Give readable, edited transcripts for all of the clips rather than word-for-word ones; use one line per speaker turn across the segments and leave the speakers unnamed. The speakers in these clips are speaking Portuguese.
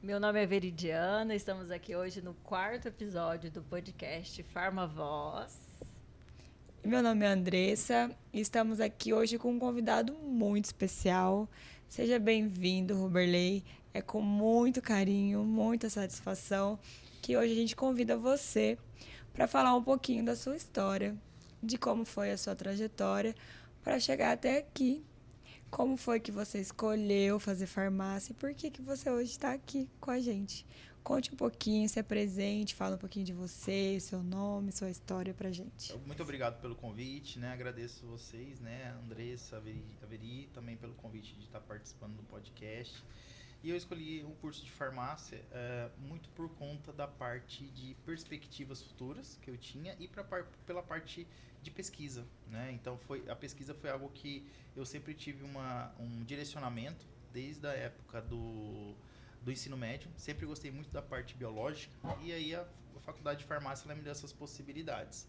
Meu nome é Veridiana, estamos aqui hoje no quarto episódio do podcast Farmavoz.
Meu nome é Andressa e estamos aqui hoje com um convidado muito especial. Seja bem-vindo, Ruberley. É com muito carinho, muita satisfação que hoje a gente convida você para falar um pouquinho da sua história, de como foi a sua trajetória para chegar até aqui. Como foi que você escolheu fazer farmácia e por que você hoje está aqui com a gente? Conte um pouquinho, se apresente, fala um pouquinho de você, seu nome, sua história pra gente.
Muito obrigado pelo convite, né? Agradeço vocês, né? A Andressa, a Veri, também pelo convite de estar participando do podcast. E eu escolhi um curso de farmácia muito por conta da parte de perspectivas futuras que eu tinha e pela parte de pesquisa, né? Então a pesquisa foi algo que eu sempre tive um direcionamento desde a época do ensino médio. Sempre gostei muito da parte biológica e aí a faculdade de farmácia ela me deu essas possibilidades.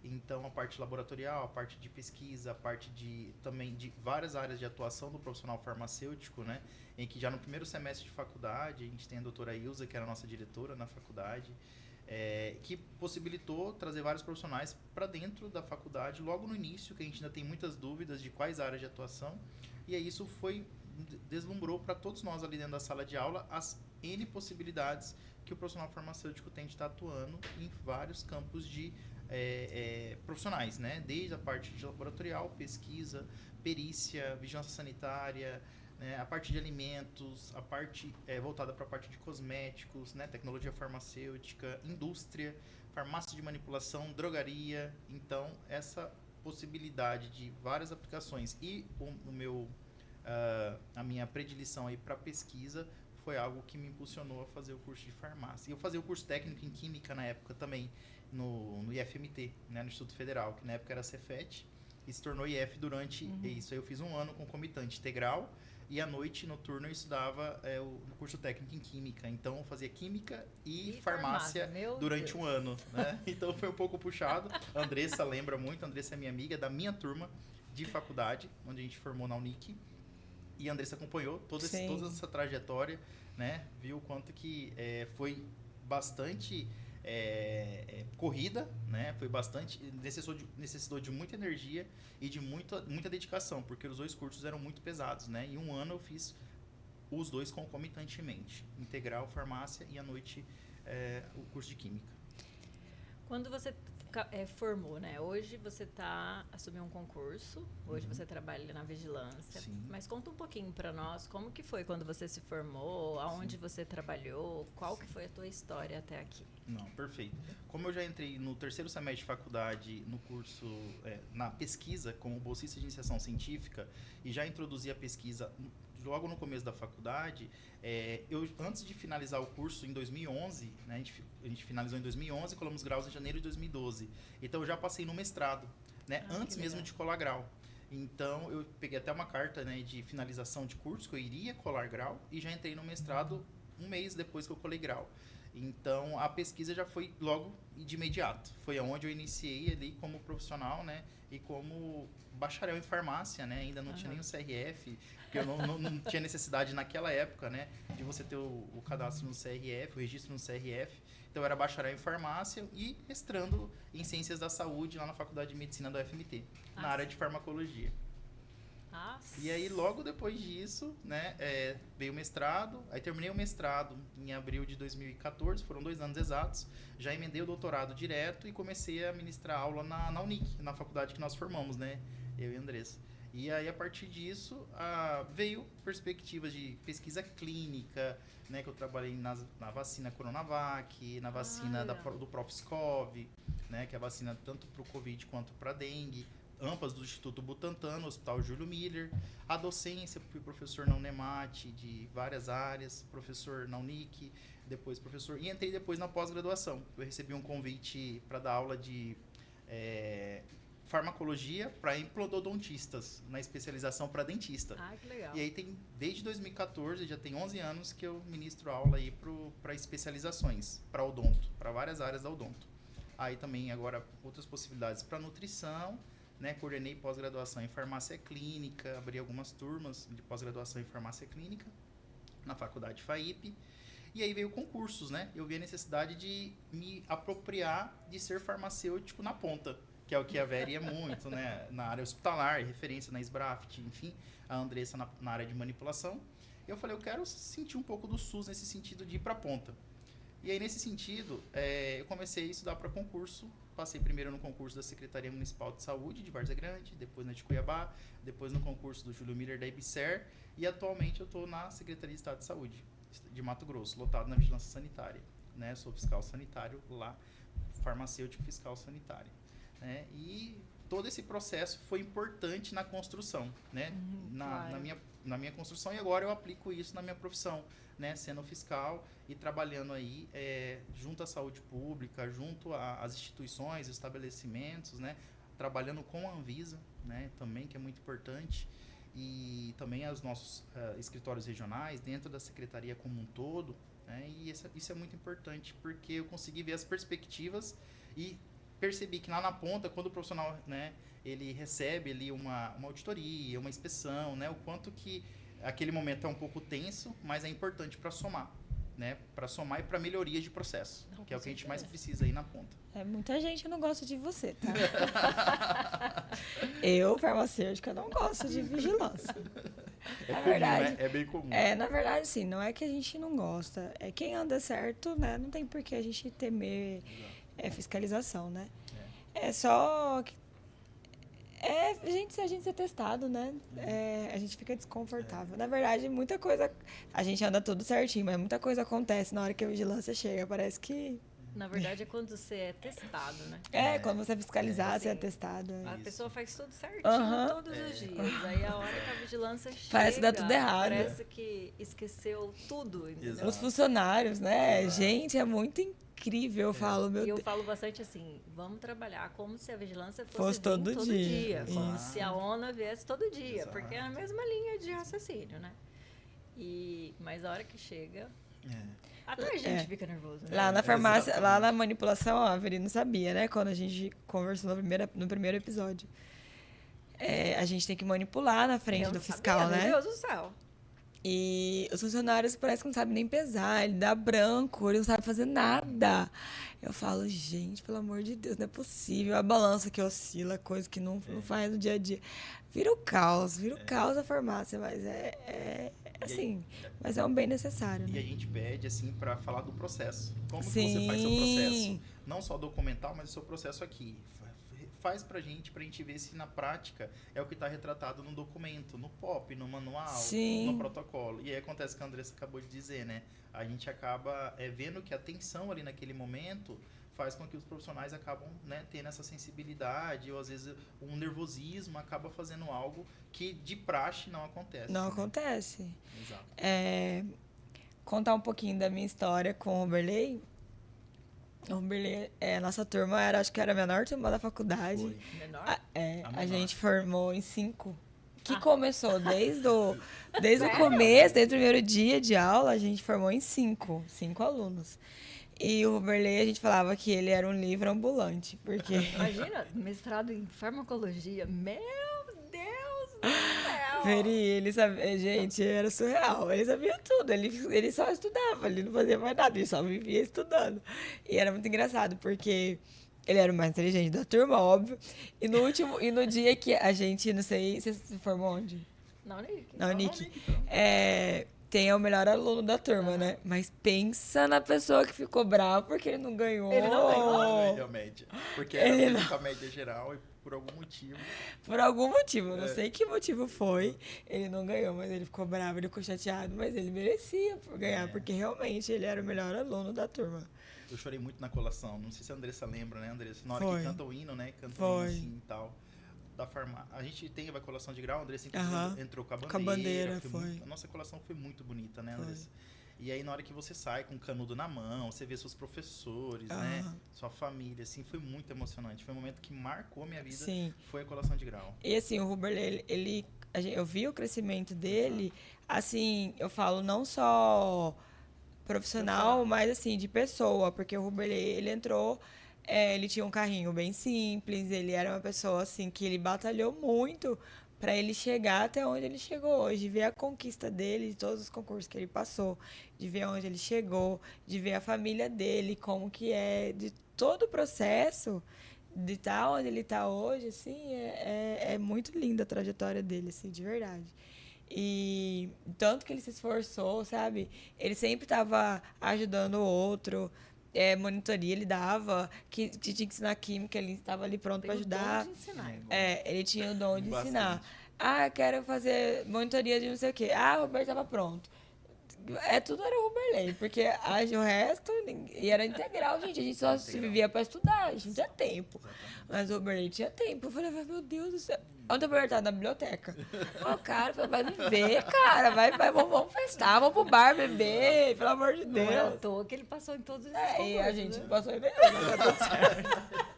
Então, a parte laboratorial, a parte de pesquisa, a parte também de várias áreas de atuação do profissional farmacêutico, né? Em que já no primeiro semestre de faculdade, a gente tem a doutora Ilza, que era a nossa diretora na faculdade, que possibilitou trazer vários profissionais para dentro da faculdade, logo no início, que a gente ainda tem muitas dúvidas de quais áreas de atuação. E aí isso deslumbrou para todos nós ali dentro da sala de aula as N possibilidades que o profissional farmacêutico tem de estar atuando em vários campos de profissionais, né? Desde a parte de laboratorial, pesquisa, perícia, vigilância sanitária, né? A parte de alimentos, a parte voltada para a parte de cosméticos, né? Tecnologia farmacêutica, indústria, farmácia de manipulação, drogaria. Então, essa possibilidade de várias aplicações e a minha predileção aí para pesquisa foi algo que me impulsionou a fazer o curso de farmácia. E eu fazia o curso técnico em química na época também, no IFMT, né, no Instituto Federal, que na época era Cefet, e se tornou IF durante isso. Aí eu fiz um ano concomitante integral e à noite, noturno, eu estudava o curso técnico em química. Então eu fazia química e farmácia
meu
durante
Deus.
um ano, né? Então foi um pouco puxado. A Andressa lembra muito, a Andressa é minha amiga da minha turma de faculdade, onde a gente formou na Unic. E a Andressa acompanhou toda essa trajetória, né? Viu o quanto que foi bastante corrida, né? Foi bastante necessitou de muita energia e de muita dedicação, porque os dois cursos eram muito pesados, né? Em um ano eu fiz os dois concomitantemente, integral farmácia e à noite o curso de química.
Quando você formou, né? Hoje você assumiu um concurso, hoje você trabalha na vigilância.
Sim.
Mas conta um pouquinho para nós como que foi quando você se formou, aonde você trabalhou, qual que foi a tua história até aqui.
Não, perfeito. Como eu já entrei no terceiro semestre de faculdade no curso, na pesquisa, como bolsista de iniciação científica, e já introduzi a pesquisa logo no começo da faculdade, eu antes de finalizar o curso em 2011, né, a gente finalizou em 2011 e colamos graus em janeiro de 2012. Então eu já passei no mestrado, né, antes mesmo de colar grau. Então eu peguei até uma carta, né, de finalização de curso que eu iria colar grau e já entrei no mestrado um mês depois que eu colei grau. Então a pesquisa já foi logo de imediato. Foi onde eu iniciei ali como profissional, né? E como bacharel em farmácia, né? Ainda não tinha nem o CRF, porque eu não tinha necessidade naquela época, né? De você ter o cadastro no CRF, o registro no CRF. Então eu era bacharel em farmácia e mestrando em ciências da saúde lá na Faculdade de Medicina do UFMT, na área de farmacologia. E aí, logo depois disso, né, veio o mestrado. Aí terminei o mestrado em abril de 2014, foram 2 anos exatos. Já emendei o doutorado direto e comecei a ministrar aula na Unic, na faculdade que nós formamos, né, eu e a Andressa. E aí, a partir disso, veio perspectivas de pesquisa clínica, né, que eu trabalhei na vacina Coronavac, na vacina do Profiscov, né, que é a vacina tanto para o Covid quanto para a dengue. AMPAs do Instituto Butantan, no Hospital Júlio Miller. A docência, fui professor na Unemate de várias áreas, professor na Unic, depois professor... E entrei depois na pós-graduação. Eu recebi um convite para dar aula de farmacologia para implantodontistas, na especialização para dentista.
Que legal.
E aí desde 2014, já tem 11 anos que eu ministro aula aí para especializações, para odonto, para várias áreas da odonto. Aí também agora outras possibilidades para nutrição, né, coordenei pós-graduação em farmácia clínica, abri algumas turmas de pós-graduação em farmácia clínica na faculdade FAIP. E aí veio concursos, né? Eu vi a necessidade de me apropriar de ser farmacêutico na ponta, que é o que a Veri é muito, né? Na área hospitalar, referência na Sbraft, enfim, a Andressa na área de manipulação. Eu falei, eu quero sentir um pouco do SUS nesse sentido de ir para a ponta. E aí, nesse sentido, eu comecei a estudar para concurso. Passei primeiro no concurso da Secretaria Municipal de Saúde de Várzea Grande, depois na de Cuiabá, depois no concurso do Júlio Miller da IBSER, e atualmente eu estou na Secretaria de Estado de Saúde de Mato Grosso, lotado na Vigilância Sanitária. Né? Sou fiscal sanitário lá, farmacêutico fiscal sanitário. Né? E todo esse processo foi importante na construção, né? Na minha construção, e agora eu aplico isso na minha profissão, né? Sendo fiscal e trabalhando aí junto à saúde pública, junto às instituições, estabelecimentos, né? Trabalhando com a Anvisa, né? Também, que é muito importante, e também aos nossos escritórios regionais, dentro da secretaria como um todo, né? E isso é muito importante, porque eu consegui ver as perspectivas e percebi que lá na ponta, quando o profissional, né, ele recebe ali uma auditoria, uma inspeção, né, o quanto que aquele momento é um pouco tenso, mas é importante para somar, né, para somar e para melhoria de processo, que é o que a gente mais precisa aí na ponta.
Muita gente não gosta de você, tá? Eu, farmacêutica, não gosto de vigilância.
É
na
comum,
verdade,
né? É bem comum.
Na verdade, sim, não é que a gente não gosta. É quem anda certo, né? Não tem por que a gente temer fiscalização, né? É só que se a gente ser testado, né? A gente fica desconfortável. Na verdade, muita coisa... A gente anda tudo certinho, mas muita coisa acontece na hora que a vigilância chega. Parece que...
Na verdade, é quando você é testado, né?
Quando você é fiscalizado, você é
assim,
testado.
A pessoa faz tudo certinho todos os dias. Aí a hora que a vigilância chega...
Parece que dá tudo errado.
Parece que esqueceu tudo, entendeu?
Os funcionários, né? Gente, é muito incrível, eu falo, meu Deus.
E eu falo bastante assim, vamos trabalhar como se a vigilância
fosse todo dia.
Como se a ONA viesse todo dia.
Exato.
Porque é a mesma linha de raciocínio, né? Mas a hora que chega... Até a gente fica nervoso. Né?
Lá na farmácia, lá na manipulação, a Veri não sabia, né? Quando a gente conversou no primeiro episódio. A gente tem que manipular na frente do fiscal, né?
Meu Deus do céu.
E os funcionários parece que não sabem nem pesar, ele dá branco, ele não sabe fazer nada. Eu falo, gente, pelo amor de Deus, não é possível. A balança que oscila, coisa que não faz no dia a dia. Vira o caos a farmácia, mas assim, mas é um bem necessário.
E
né?
a gente pede, assim, para falar do processo. Como que
Sim.
você faz seu processo? Não só documental, mas o seu processo aqui. Faz pra gente ver se na prática é o que está retratado no documento, no POP, no manual,
Sim.
no protocolo. E aí acontece o que a Andressa acabou de dizer, né? A gente acaba vendo que a tensão ali naquele momento faz com que os profissionais acabam, né, tendo essa sensibilidade, ou às vezes um nervosismo acaba fazendo algo que de praxe não acontece.
Não
né?
acontece.
Exato.
Contar um pouquinho da minha história com o Roberley. O Roberley, nossa turma acho que era a menor turma da faculdade.
Foi.
Menor?
A gente formou em 5. Que começou desde o começo, desde o primeiro dia de aula, a gente formou em 5 alunos. E o Roberley, a gente falava que ele era um livro ambulante, porque...
Imagina, mestrado em farmacologia. Meu Deus do céu!
Veri, ele sabia, gente, era surreal. Ele sabia tudo, ele só estudava, ele não fazia mais nada, ele só vivia estudando. E era muito engraçado, porque ele era o mais inteligente da turma, óbvio. E no dia que a gente, não sei, você se formou onde?
Na Unic.
Na Unic. Tem o melhor aluno da turma, né? Mas pensa na pessoa que ficou brava porque ele não ganhou.
Ele não ganhou?
A média. Porque era com a média geral e por algum motivo.
Por algum motivo, eu não sei que motivo foi. Ele não ganhou, mas ele ficou bravo, ele ficou chateado, mas ele merecia ganhar, porque realmente ele era o melhor aluno da turma.
Eu chorei muito na colação. Não sei se a Andressa lembra, né, Andressa? Na hora que canta o hino, né? Canta o hino assim e tal. Da farmácia. A gente tem a colação de grau, a Andressa entrou com a bandeira.
Com a bandeira, foi.
A nossa colação foi muito bonita, né, Andressa? E aí, na hora que você sai com o canudo na mão, você vê seus professores, né? Sua família, assim, foi muito emocionante. Foi um momento que marcou minha vida.
Sim.
Foi a colação de grau.
E assim, o Roberley, eu vi o crescimento dele, assim, eu falo não só profissional, mas assim, de pessoa, porque o Roberley, ele entrou... ele tinha um carrinho bem simples, ele era uma pessoa assim que ele batalhou muito para ele chegar até onde ele chegou hoje, ver a conquista dele, de todos os concursos que ele passou, de ver onde ele chegou, de ver a família dele, como que é, de todo o processo de estar onde ele está hoje, assim, é muito linda a trajetória dele, assim, de verdade. E tanto que ele se esforçou, sabe? Ele sempre estava ajudando o outro, monitoria ele dava, que tinha que ensinar química, ele estava ali pronto para ajudar.
O dom de ensinar.
Ele tinha o dom de
Bastante.
ensinar. Eu quero fazer monitoria de não sei o quê. O Roberto estava pronto. Tudo era o Ruberley, porque o resto, e era integral, gente. A gente só se vivia para estudar, a gente não tinha tempo. Mas o Ruberley tinha tempo. Eu falei, meu Deus do céu. Ontem o Ruberley estava na biblioteca. O cara vai me ver, cara. Vamos festar, vamos pro bar beber, pelo amor de Deus.
Não é à toa que ele passou em todos esses concursos,
E a gente
né?
passou em nenhum, mas tá tudo certo.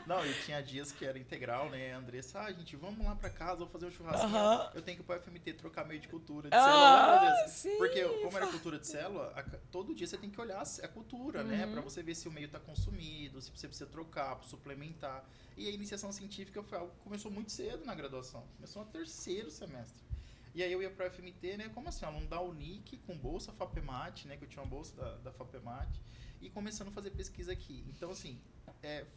Não, e tinha dias que era integral, né? A Andressa, gente, vamos lá pra casa, vamos fazer um churrasquinho. Eu tenho que ir pro FMT trocar meio de cultura, de célula. Meu Deus.
Sim,
Porque, como era cultura de célula, todo dia você tem que olhar a cultura, né? Pra você ver se o meio tá consumido, se você precisa trocar, suplementar. E a iniciação científica foi algo que começou muito cedo na graduação. Começou no 3º semestre. E aí eu ia pro FMT, né? Como assim? Aluno da Unic, com bolsa FAPEMAT, né? Que eu tinha uma bolsa da FAPEMAT. E começando a fazer pesquisa aqui. Então, assim,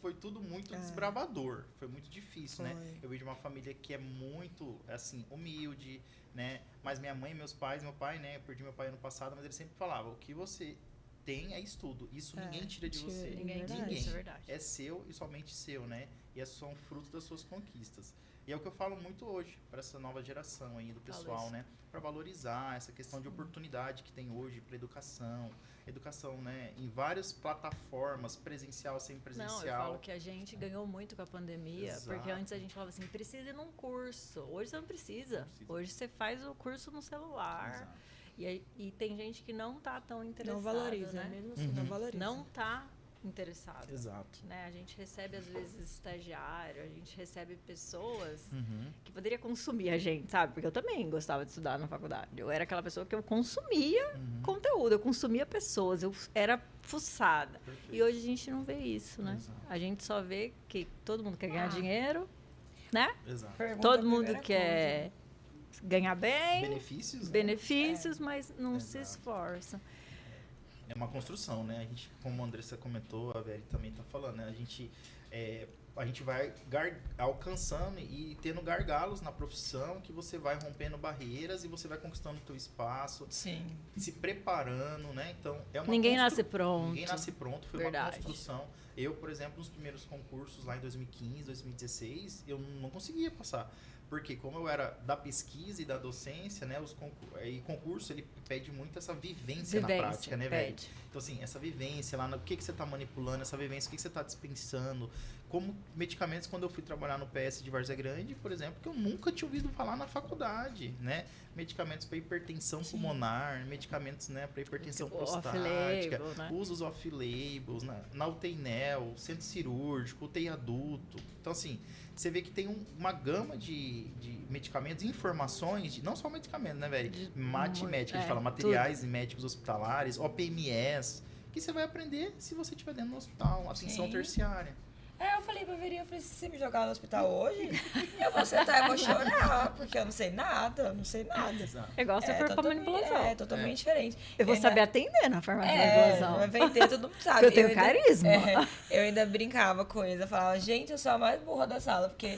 foi tudo muito desbravador. Foi muito difícil, né? Eu vim de uma família que é muito, assim, humilde, né? Mas minha mãe e meus pais, meu pai, né? Eu perdi meu pai ano passado, mas ele sempre falava, o que você tem é estudo. Isso ninguém tira de você.
Ninguém tira, isso é verdade.
É seu e somente seu, né? E é só um fruto das suas conquistas. E é o que eu falo muito hoje para essa nova geração aí do pessoal, né? Para valorizar essa questão de oportunidade que tem hoje para educação, né? Em várias plataformas, presencial, semipresencial.
Não, eu falo que a gente ganhou muito com a pandemia,
Exato.
porque antes a gente falava assim, precisa ir num curso. Hoje você não precisa. Hoje você faz o curso no celular.
Exato.
E tem gente que não tá tão interessada,
Não valoriza,
né?
mesmo assim, não valoriza.
Não tá interessado.
Exato.
Né? A gente recebe, às vezes, estagiário, a gente recebe pessoas que poderia consumir a gente, sabe? Porque eu também gostava de estudar na faculdade. Eu era aquela pessoa que eu consumia conteúdo, eu consumia pessoas, eu era fuçada.
Perfeito.
E hoje a gente não vê isso, né?
Exato.
A gente só vê que todo mundo quer ganhar dinheiro, né?
Exato.
Todo mundo quer ganhar bem,
Benefícios, né?
mas não se
Exato.
esforça.
É uma construção, né? A gente, como a Andressa comentou, a Veri também está falando, né? A gente vai alcançando e tendo gargalos na profissão, que você vai rompendo barreiras e você vai conquistando o teu espaço,
Sim.
se preparando, né? Então, é uma
Ninguém nasce pronto.
Ninguém nasce pronto, foi
Verdade.
uma construção. Eu, por exemplo, nos primeiros concursos lá em 2015, 2016, eu não conseguia passar. Porque como eu era da pesquisa e da docência, né, e concurso, ele pede muito essa vivência na prática, né, velho? Então, assim, essa vivência lá, o que você está manipulando, essa vivência, o que você está dispensando. Como medicamentos, quando eu fui trabalhar no PS de Várzea Grande, por exemplo, que eu nunca tinha ouvido falar na faculdade, né? Medicamentos para hipertensão pulmonar, medicamentos, né, para hipertensão prostática,
né?
usos off-labels, na UTI-NEL, centro cirúrgico, UTI adulto. Então, assim, você vê que tem uma gama de medicamentos, informações, não só medicamentos, né, velho? Médica, a gente fala materiais médicos hospitalares, OPMS, que você vai aprender se você estiver dentro do hospital, atenção terciária.
Eu falei pra Verinha, se você me jogar no hospital hoje, eu vou sentar e vou chorar, porque eu não sei nada.
Exato.
É igual se for pra manipulação.
É totalmente diferente.
Eu vou saber atender na farmácia de manipulação.
Vai vender, todo mundo sabe.
Eu tenho carisma.
Eu ainda brincava com eles, eu falava, gente, eu sou a mais burra da sala, porque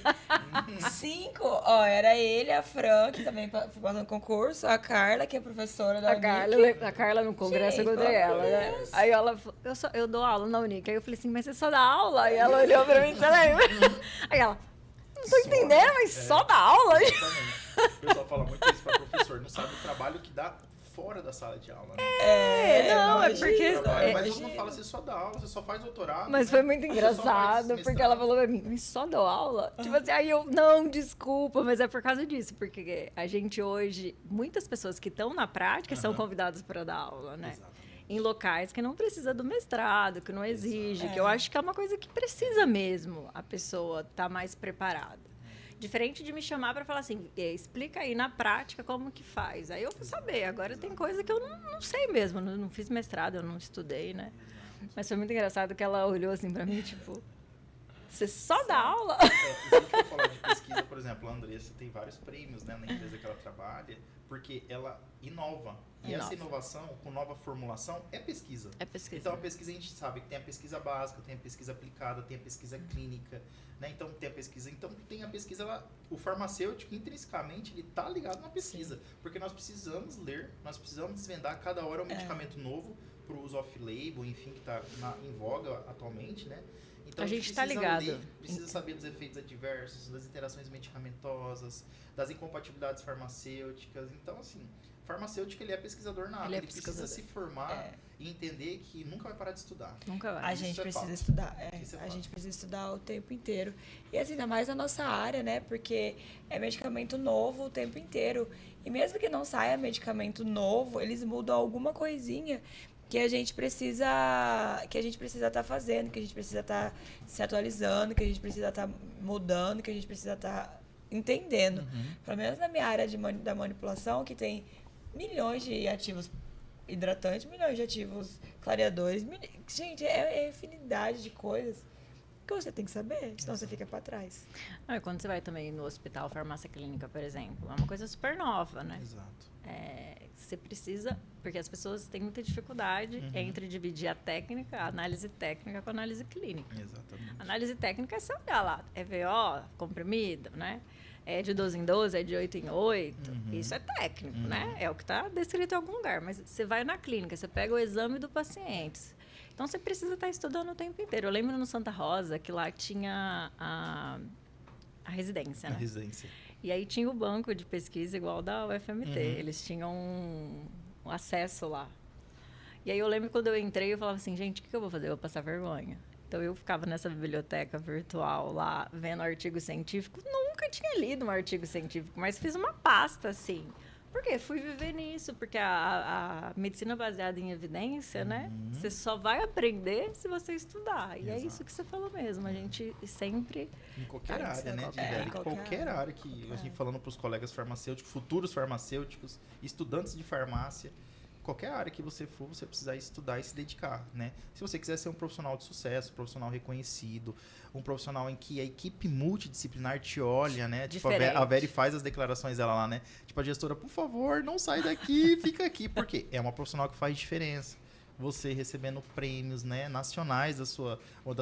5, era ele, a Fran, que também foi passando concurso, a Carla, que é professora da Unic.
A Carla no congresso,
Gente,
eu encontrei ela, né?
Deus.
Aí ela falou, eu dou aula na Unic. Aí eu falei assim, mas você só dá aula? Aí ela olhou pra mim, você lembra? Aí ela, não tô entendendo, mas só dá aula?
Exatamente. O pessoal fala muito isso para professor, não sabe o trabalho que dá fora da sala de aula, né?
Porque...
Mas todo mundo fala, você só dá aula, você só faz doutorado.
Mas
né?
foi muito
Você só
engraçado,
faz
porque ela
mestrado.
falou pra mim, mas só dou aula? Tipo assim, aí eu, não, desculpa, mas é por causa disso, porque a gente hoje, muitas pessoas que estão na prática são convidadas para dar aula, né?
Exatamente.
Em locais que não precisa do mestrado, que não exige, que eu acho que é uma coisa que precisa mesmo a pessoa estar mais preparada. Diferente de me chamar para falar assim, explica aí na prática como que faz. Aí eu vou saber. Agora tem coisa que eu não sei mesmo, não fiz mestrado, eu não estudei, né? Mas foi muito engraçado que ela olhou assim para mim, tipo, Você só dá aula?
Se a gente for falar de pesquisa, por exemplo, a Andressa tem vários prêmios, né, na empresa que ela trabalha, porque ela inova. E essa inovação, com nova formulação, é pesquisa.
É pesquisa.
Então, a pesquisa a gente sabe que tem a pesquisa básica, tem a pesquisa aplicada, tem a pesquisa clínica, né? Então, tem a pesquisa, o farmacêutico, intrinsecamente, ele está ligado na pesquisa. Sim. Porque nós precisamos ler, nós precisamos desvendar cada hora um medicamento novo para o uso off-label, enfim, que está em voga atualmente, né? Então,
a gente está ligado.
Precisa saber dos efeitos adversos, das interações medicamentosas, das incompatibilidades farmacêuticas. Então, assim, farmacêutico, ele é pesquisador nato. Ele precisa se formar e entender que nunca vai parar de estudar.
Nunca vai.
A gente precisa estudar. A gente precisa estudar o tempo inteiro. E assim, ainda mais na nossa área, né? Porque é medicamento novo o tempo inteiro. E mesmo que não saia medicamento novo, eles mudam alguma coisinha que a gente precisa estar fazendo, que a gente precisa estar se atualizando, que a gente precisa estar mudando, que a gente precisa estar entendendo. Pelo menos na minha área da manipulação, que tem milhões de ativos hidratantes, milhões de ativos clareadores. Gente, é infinidade de coisas que você tem que saber, senão você fica para trás.
Quando você vai também no hospital, farmácia clínica, por exemplo, é uma coisa super nova, né?
Exato.
Você precisa, porque as pessoas têm muita dificuldade entre dividir a técnica, a análise técnica com a análise clínica.
Exatamente.
A análise técnica é você olhar lá, é VO, comprimido, né? É de 12 em 12, é de 8 em 8. Isso é técnico, né? É o que está descrito em algum lugar. Mas você vai na clínica, você pega o exame do paciente. Então, você precisa estar estudando o tempo inteiro. Eu lembro no Santa Rosa que lá tinha a residência, né?
A residência.
E aí tinha o banco de pesquisa igual da UFMT. Eles tinham um acesso lá. E aí eu lembro quando eu entrei, eu falava assim, gente, o que eu vou fazer? Eu vou passar vergonha. Então eu ficava nessa biblioteca virtual lá, vendo artigo científico. Nunca tinha lido um artigo científico, mas fiz uma pasta, assim. Por quê? Fui viver nisso, porque a medicina baseada em evidência, né? Você só vai aprender se você estudar. E é isso que você falou mesmo. A gente sempre...
Em qualquer área, né? Qualquer área que a gente falando para os colegas farmacêuticos, futuros farmacêuticos, estudantes de farmácia, qualquer área que você for, você precisa estudar e se dedicar, né? Se você quiser ser um profissional de sucesso, um profissional reconhecido, um profissional em que a equipe multidisciplinar te olha, né? Tipo, a Veri faz as declarações dela lá, né? Tipo, a gestora, por favor, não sai daqui, fica aqui. Por quê? É uma profissional que faz diferença. Você recebendo prêmios, né, nacionais da sua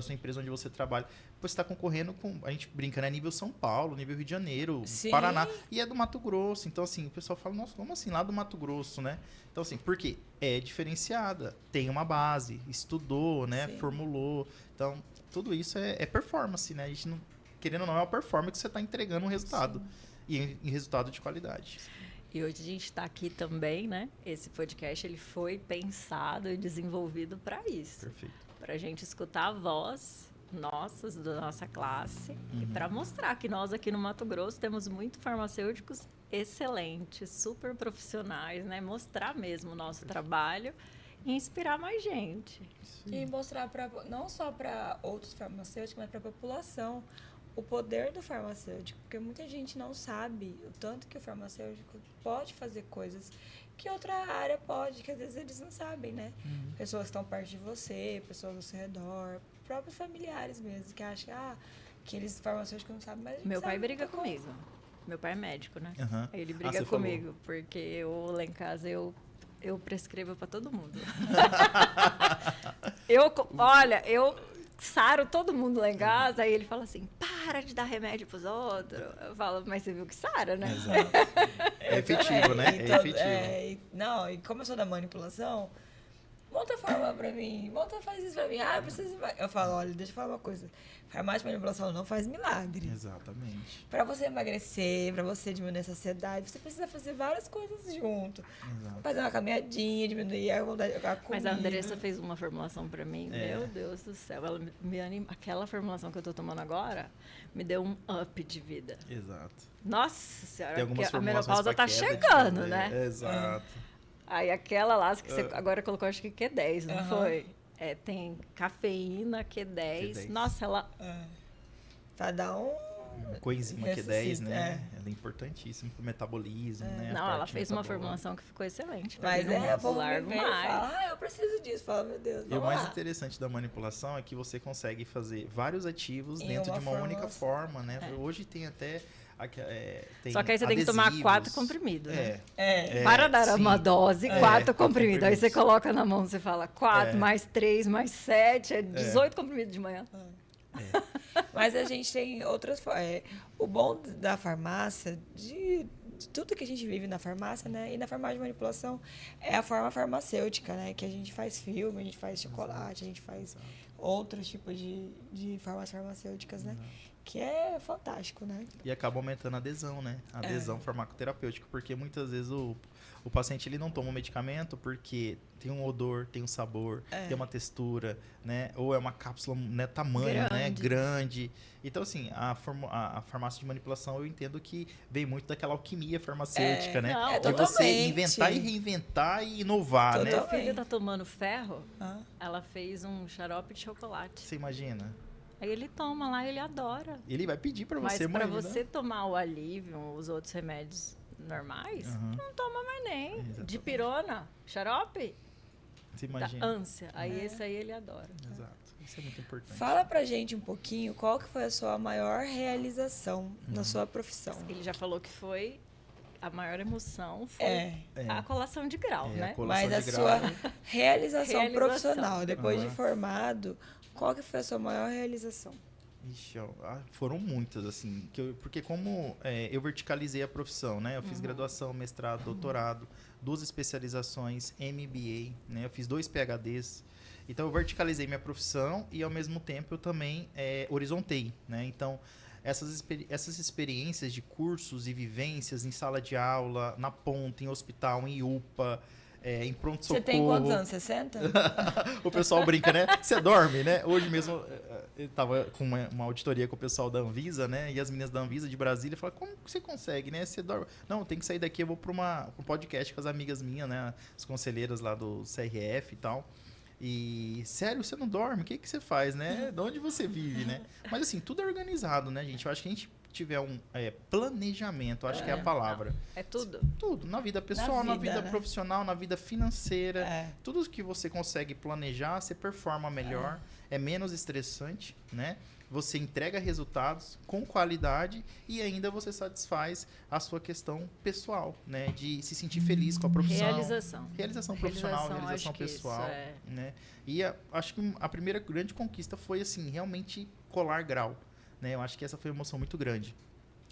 empresa onde você trabalha. Você está concorrendo com, a gente brinca, né, nível São Paulo, nível Rio de Janeiro,
Sim.
Paraná, e é do Mato Grosso. Então, assim, o pessoal fala, nossa, como assim, lá do Mato Grosso, né? Então, assim, por quê? É diferenciada, tem uma base, estudou, né, formulou. Então, tudo isso é performance, né? A gente não, querendo ou não, é uma performance que você está entregando um resultado. Sim. E resultado de qualidade.
E hoje a gente está aqui também, né? Esse podcast ele foi pensado e desenvolvido para isso.
Perfeito.
Para a gente escutar a voz da nossa classe e para mostrar que nós aqui no Mato Grosso temos muitos farmacêuticos excelentes, super profissionais, né? Mostrar mesmo o nosso trabalho e inspirar mais gente.
Sim. E mostrar não só para outros farmacêuticos, mas para a população. O poder do farmacêutico, porque muita gente não sabe o tanto que o farmacêutico pode fazer coisas que outra área pode, que às vezes eles não sabem, né? Pessoas que estão perto de você, pessoas ao seu redor, próprios familiares mesmo, que acham que eles farmacêuticos não sabem, mas a gente
Meu pai
sabe
briga comigo. Meu pai é médico, né?
Uhum.
Ele briga comigo, porque eu lá em casa eu prescrevo para todo mundo. eu saro todo mundo lá em casa, aí ele fala assim, para de dar remédio pros outros. Eu falo, mas você viu que sara, né?
Exato. É efetivo, né?
Então, e como eu sou da manipulação, monta a fórmula pra mim, faz isso pra mim. Eu preciso... Eu falo, olha, deixa eu falar uma coisa. Farmácia de manipulação não faz milagre.
Exatamente.
Pra você emagrecer, pra você diminuir a saciedade, você precisa fazer várias coisas junto.
Exato.
Fazer uma caminhadinha, diminuir a vontade de jogar comida.
Mas a Andressa fez uma formulação pra mim, meu Deus do céu. Ela me anima. Aquela formulação que eu tô tomando agora me deu um up de vida.
Exato.
Nossa senhora,
porque
a menopausa tá chegando, né?
Exato.
Aí aquela lá que você agora colocou, acho que Q10, não foi? Tem cafeína, Q10. Nossa, ela...
Pra dar um...
Coenzima Q10, né? Ela é importantíssima pro metabolismo, né?
Não, ela fez uma formulação que ficou excelente.
Mas
eu vou
largo mais.
Fala,
eu preciso disso. fala, meu Deus,
E o
vamos
mais
lá.
interessante da manipulação é que você consegue fazer vários ativos
Em
dentro
uma
de uma única
formulação.
forma, né? Hoje tem até... tem
Só que aí você tem que tomar
adesivos.
4 comprimidos, né?
É.
Para dar
sim.
uma dose, 4 comprimidos. Aí você
comprimidos.
coloca na mão, você fala 4
É.
mais 3 mais 7, é 18 comprimidos de manhã.
Mas a gente tem outras formas. O bom da farmácia, de tudo que a gente vive na farmácia, né? E na farmácia de manipulação, é a forma farmacêutica, né? Que a gente faz filme, a gente faz chocolate, a gente faz outros tipos de formas farmacêuticas, né? Que é fantástico, né?
E acaba aumentando a adesão, né? A adesão farmacoterapêutica, porque muitas vezes o paciente ele não toma o medicamento porque tem um odor, tem um sabor, tem uma textura, né? Ou é uma cápsula, né, tamanho, né? Grande. Então, assim, a farmácia de manipulação, eu entendo que vem muito daquela alquimia farmacêutica, né?
Não,
de você
totalmente.
inventar e reinventar e inovar, né?
Minha
Totalmente.
filha tá tomando ferro,
Ah.
ela fez um xarope de chocolate.
Você imagina?
Aí ele toma lá, ele adora.
Ele vai pedir pra
Mas
você,
para
imagina.
você tomar o alívio, os outros remédios normais, não toma mais nem.
Exatamente.
Dipirona, xarope,
Você
da
imagina.
ânsia. Aí esse aí ele adora.
Exato. Isso é muito importante.
Fala pra gente um pouquinho qual que foi a sua maior realização na sua profissão.
Ele já falou que foi a maior emoção, foi
É.
a colação de grau,
É,
né?
a colação
Mas a
de
sua
grau.
realização profissional, depois de
Aham.
formado, qual que foi a sua maior realização?
Ixi, foram muitas, assim. Porque como eu verticalizei a profissão, né? Eu fiz graduação, mestrado, doutorado, 2 especializações, MBA, né? Eu fiz 2 PhDs. Então, eu verticalizei minha profissão e, ao mesmo tempo, eu também horizontei, né? Então, essas experiências de cursos e vivências em sala de aula, na ponta, em hospital, em UPA, em pronto-socorro.
Você tem quantos anos? 60?
O pessoal brinca, né? Você dorme, né? Hoje mesmo eu tava com uma auditoria com o pessoal da Anvisa, né? E as meninas da Anvisa de Brasília falaram, como que você consegue, né? Você dorme? Não, tem que sair daqui, eu vou para um podcast com as amigas minhas, né? As conselheiras lá do CRF e tal. E, sério, você não dorme? O que você faz, né? De onde você vive, né? Mas, assim, tudo é organizado, né, gente? Eu acho que a gente tiver um planejamento, acho que é a palavra.
É tudo.
Tudo, na vida pessoal, na vida
né?
profissional, na vida financeira. Tudo que você consegue planejar, você performa melhor, é menos estressante, né? Você entrega resultados com qualidade e ainda você satisfaz a sua questão pessoal, né? De se sentir feliz com a profissão. Realização profissional, realização
acho que
pessoal,
isso
né? E acho que a primeira grande conquista foi, assim, realmente colar grau, né? Eu acho que essa foi uma emoção muito grande.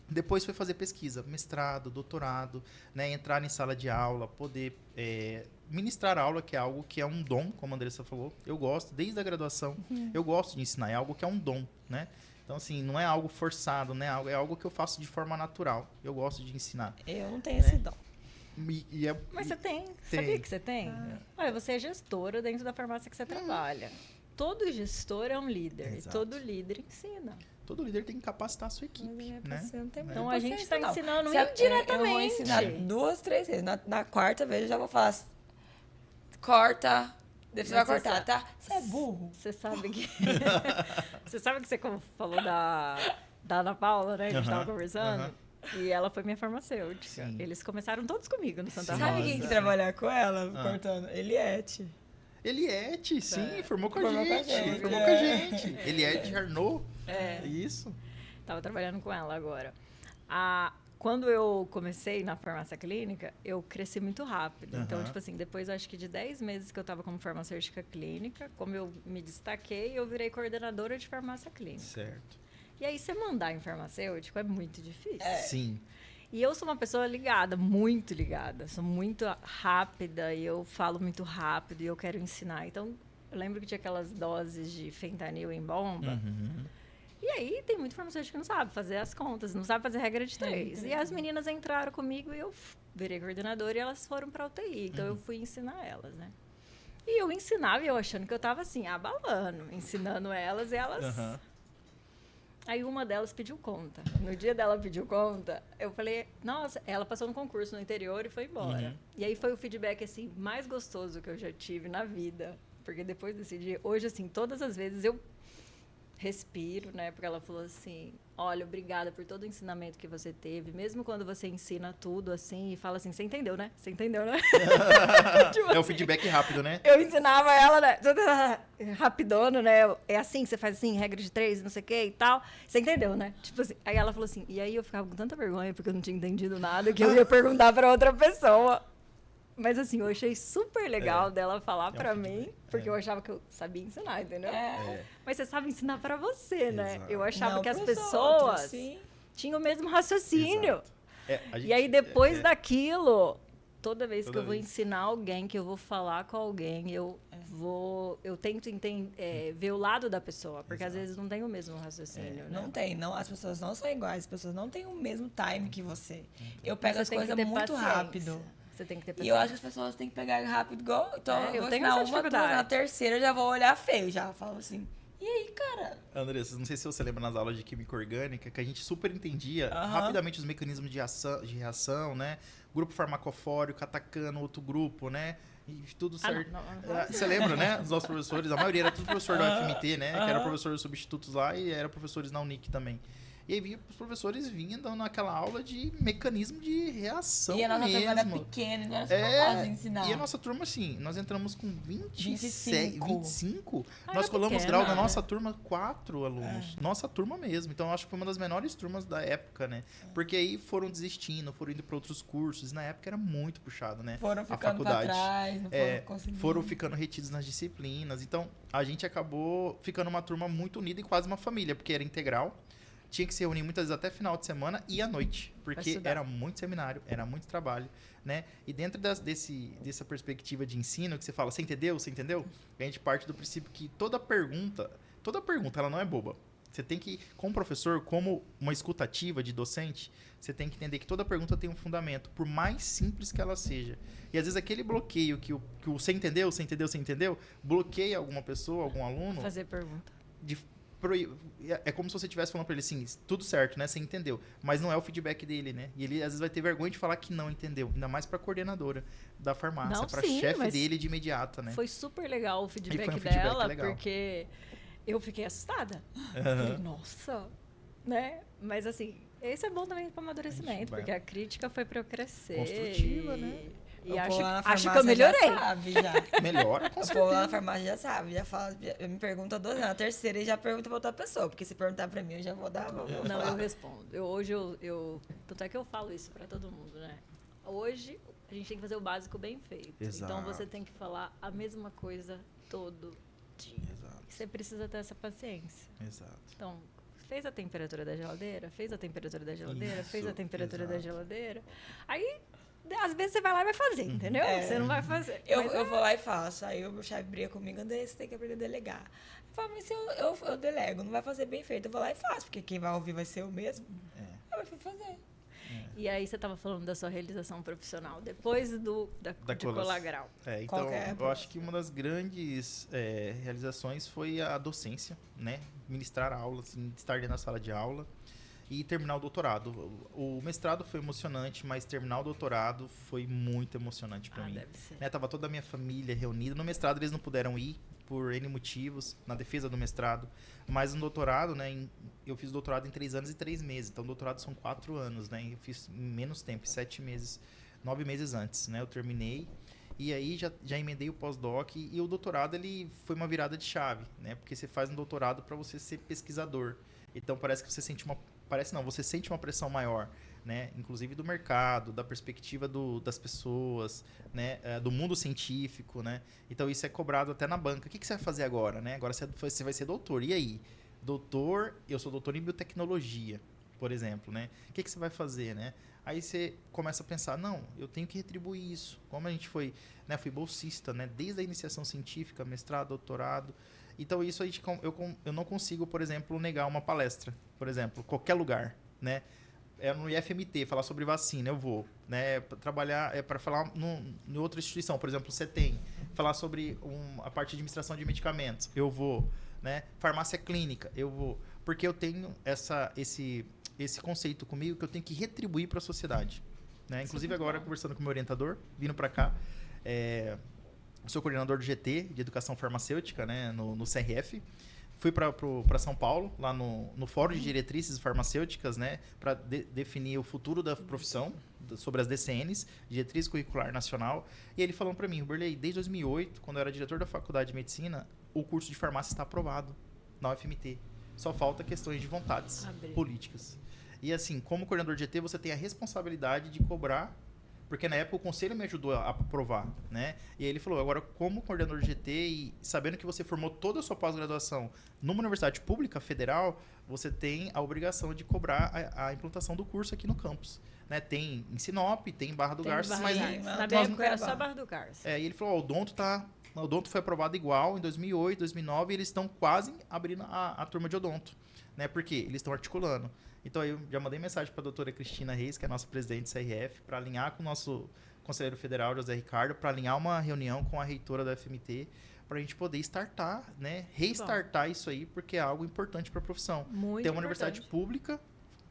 Depois foi fazer pesquisa, mestrado, doutorado, né? Entrar em sala de aula, poder ministrar aula, que é algo que é um dom, como a Andressa falou. Eu gosto, desde a graduação, eu gosto de ensinar, é algo que é um dom, né? Então, assim, não é algo forçado, né? É algo que eu faço de forma natural. Eu gosto de ensinar.
Eu não tenho esse dom.
Mas você tem. Sabia que você tem? Olha, você é gestora dentro da farmácia que você trabalha. Todo gestor é um líder.
Exato.
E todo líder ensina.
Todo líder tem que capacitar a sua equipe, né?
Então, a gente está
não.
ensinando
Eu vou
indiretamente.
ensinar 2, 3 vezes. Na quarta vez eu já vou falar, corta, você vai cortar, tá? Você é burro.
Você sabe que... você sabe que você falou da Ana Paula, né? A gente estava conversando. E ela foi minha farmacêutica.
Sim.
Eles começaram todos comigo no Santa Rosa.
Sabe quem que trabalhar com ela, cortando? Eliette.
Eliette, sim, formou com a
Formou com a
gente.
gente,
Formou com a gente. Eliette Arnaud. Isso.
Tava trabalhando com ela agora. Quando eu comecei na farmácia clínica, eu cresci muito rápido. Então, tipo assim, depois acho que de 10 meses que eu estava como farmacêutica clínica, como eu me destaquei, eu virei coordenadora de farmácia clínica.
Certo.
E aí, você mandar em farmacêutico é muito difícil.
Sim.
E eu sou uma pessoa ligada, muito ligada. Sou muito rápida e eu falo muito rápido e eu quero ensinar. Então, eu lembro que tinha aquelas doses de fentanil em bomba. E aí, tem muito farmacêutico que não sabe fazer as contas, não sabe fazer regra de 3. E as meninas entraram comigo e eu virei coordenadora e elas foram para UTI. Então, eu fui ensinar elas, né? E eu ensinava e eu achando que eu estava assim, abalando, ensinando elas e elas... Aí uma delas pediu conta. No dia dela pediu conta, eu falei, nossa, ela passou no concurso no interior e foi embora. E aí foi o feedback, assim, mais gostoso que eu já tive na vida. Porque depois desse dia, hoje, assim, todas as vezes eu respiro, né? Porque ela falou assim, olha, obrigada por todo o ensinamento que você teve, mesmo quando você ensina tudo assim e fala assim, você entendeu, né? Você entendeu, né?
É o feedback rápido, né?
Eu ensinava ela, né? Rapidona, né? É assim, você faz assim, regra de 3, não sei o que e tal. Você entendeu, né? Tipo assim, aí ela falou assim, e aí eu ficava com tanta vergonha porque eu não tinha entendido nada que eu ia perguntar pra outra pessoa. Mas assim, eu achei super legal dela falar pra mim, porque eu achava que eu sabia ensinar, entendeu? Mas você sabe ensinar pra você, né?
Exato.
Eu achava
Não
que as
pros
pessoas
outros, sim.
tinham o mesmo raciocínio.
A gente-
E aí, depois daquilo, toda vez
Toda
que eu vou
vez.
ensinar alguém, que eu vou falar com alguém, eu tento ver o lado da pessoa, porque às vezes não tem o mesmo raciocínio, né?
Não tem, não, as pessoas não são iguais, as pessoas não têm o mesmo time que você. Eu pego
Você
as
tem que
coisas
ter
muito
paciência.
rápido.
Você tem que ter
E
paciência.
eu acho que as pessoas têm que pegar rápido, igual. Então,
É, eu
vou
tenho
ensinar
essa
uma turma,
dificuldade.
na terceira eu já vou olhar feio, já falo assim. E aí, cara?
Andressa, não sei se você lembra nas aulas de química orgânica, que a gente super entendia
Aham.
rapidamente os mecanismos de reação, né? Grupo farmacofórico atacando outro grupo, né? E tudo certo. Você lembra, né? Os nossos professores, a maioria era tudo professor da UFMT, né? Que era professor substitutos lá e era professores na Unic também. E aí os professores vinham dando naquela aula de mecanismo de reação
E a nossa turma era
mesmo.
pequena, não era capaz de ensinar.
E a nossa turma, assim, nós entramos com
25.
25.
Ah,
Nós
era
colamos
pequena,
grau na
né?
nossa turma 4 alunos. Nossa turma mesmo. Então, eu acho que foi uma das menores turmas da época, né? Porque aí foram desistindo, foram indo para outros cursos. E na época era muito puxado, né?
Foram
A
ficando pra
faculdade.
trás, não foram conseguindo.
Foram ficando retidos nas disciplinas. Então, a gente acabou ficando uma turma muito unida e quase uma família, porque era integral. Tinha que se reunir muitas vezes até final de semana e à noite, porque
estudar.
era muito seminário, era muito trabalho, né? E dentro dessa perspectiva de ensino, que você fala, você entendeu? Você entendeu? A gente parte do princípio que toda pergunta, ela não é boba. Você tem que, como professor, como uma escutativa de docente, você tem que entender que toda pergunta tem um fundamento, por mais simples que ela seja. E às vezes aquele bloqueio que o você entendeu, bloqueia alguma pessoa, algum aluno,
Fazer pergunta.
é como se você estivesse falando pra ele assim, tudo certo, né? Você entendeu. Mas não é o feedback dele, né? E ele às vezes vai ter vergonha de falar que não entendeu. Ainda mais pra coordenadora da farmácia,
Não,
pra
sim,
chefe
mas
dele de imediata, né?
Foi super legal o feedback,
foi um feedback
dela,
legal.
porque eu fiquei assustada. Falei, nossa, né? Mas assim, isso é bom também para amadurecimento, porque a crítica foi para eu crescer.
Construtiva, né?
E
O povo lá na
acho que eu
farmácia
melhorei.
Já sabe, já.
Melhora, com
O
certeza.
povo lá na farmácia já sabe, já fala, me pergunta 12 anos. Na terceira ele já pergunta pra outra pessoa, porque se perguntar pra mim, eu já vou dar. Vou
Não,
falar.
eu respondo. Hoje tanto é que eu falo isso para todo mundo, né? Hoje a gente tem que fazer o básico bem feito.
Exato.
Então você tem que falar a mesma coisa todo dia.
Exato,
Você precisa ter essa paciência.
exato.
Então, fez a temperatura da geladeira, fez a temperatura da geladeira,
Isso,
fez a temperatura da
exato.
geladeira. Aí, às vezes, você vai lá e vai fazer, entendeu? Você não vai fazer.
Eu
Mas
vou lá e faço. Aí o meu chefe briga comigo, André, você tem que aprender a delegar. Eu falo, mas se eu delego, não vai fazer bem feito. Eu vou lá e faço, porque quem vai ouvir vai ser eu mesmo. Eu vou fazer.
E aí, você estava falando da sua realização profissional, depois de Colagral.
Então,
Qual que é a
eu acho que uma das grandes realizações foi a docência, né? Ministrar aula, assim, estar dentro da sala de aula e terminar o doutorado. O mestrado foi emocionante, mas terminar o doutorado foi muito emocionante para mim.
Deve ser.
Né, tava toda a minha família reunida. No mestrado eles não puderam ir por N motivos, na defesa do mestrado. Mas no doutorado, né, eu fiz doutorado em 3 anos e 3 meses. Então, doutorado são 4 anos, né? Eu fiz em menos tempo, 7 meses, 9 meses antes, né? Eu terminei. E aí já emendei o pós-doc. E o doutorado, ele foi uma virada de chave, né? Porque você faz um doutorado para você ser pesquisador. Então, parece que você sente você sente uma pressão maior, né? Inclusive do mercado, da perspectiva das pessoas, né? Do mundo científico, né? Então isso é cobrado até na banca. O que você vai fazer agora, né? Agora você vai ser doutor. E aí? Doutor, eu sou doutor em biotecnologia, por exemplo, né? O que você vai fazer, né? Aí você começa a pensar, não, eu tenho que retribuir isso. Como a gente foi, né? Fui bolsista, né? Desde a iniciação científica, mestrado, doutorado. Então isso eu não consigo, por exemplo, negar uma palestra, por exemplo, qualquer lugar, né? No IFMT, falar sobre vacina, eu vou, né? Para trabalhar, para falar em outra instituição, por exemplo, você tem, falar sobre a parte de administração de medicamentos, eu vou, né? Farmácia clínica, eu vou, porque eu tenho esse conceito comigo que eu tenho que retribuir para a sociedade, né? Inclusive agora conversando com o meu orientador, vindo para cá, sou coordenador do GT, de Educação Farmacêutica, né, no CRF. fui para São Paulo, lá no Fórum de Diretrizes Farmacêuticas, né, para definir o futuro da profissão, sobre as DCNs, Diretriz Curricular Nacional. E ele falou para mim, Ruberley, desde 2008, quando eu era diretor da Faculdade de Medicina, o curso de farmácia está aprovado na UFMT. Só falta questões de vontades políticas. E assim, como coordenador de GT, você tem a responsabilidade de cobrar, porque na época o conselho me ajudou a aprovar, né? E aí ele falou, agora como coordenador de GT e sabendo que você formou toda a sua pós-graduação numa universidade pública federal, você tem a obrigação de cobrar a implantação do curso aqui no campus. Né? Tem em Sinop, tem em Barra do Garças, mas
na minha época era só Barra do Garças.
E ele falou, o odonto foi aprovado igual em 2008, 2009, e eles estão quase abrindo a turma de odonto, né? Porque eles estão articulando. Então, eu já mandei mensagem para a doutora Cristina Reis, que é a nossa presidente do CRF, para alinhar com o nosso conselheiro federal, José Ricardo, para alinhar uma reunião com a reitora da FMT, para a gente poder startar, né? Restartar isso aí, porque é algo importante para a profissão.
Muito
Tem uma universidade pública,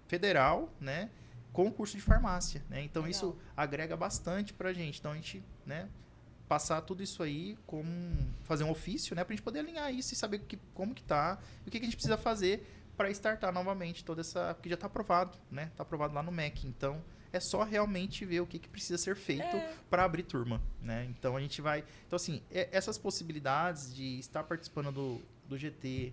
federal, né? Com curso de farmácia, né? Então, isso agrega bastante para a gente. Então, a gente, né? Passar tudo isso aí, fazer um ofício, né? Para a gente poder alinhar isso e saber como que tá e o que a gente precisa fazer para startar novamente toda essa... Porque já está aprovado, né? Está aprovado lá no MEC. Então, é só realmente ver o que precisa ser feito para abrir turma, né? Então, a gente vai... Então, assim, essas possibilidades de estar participando do GT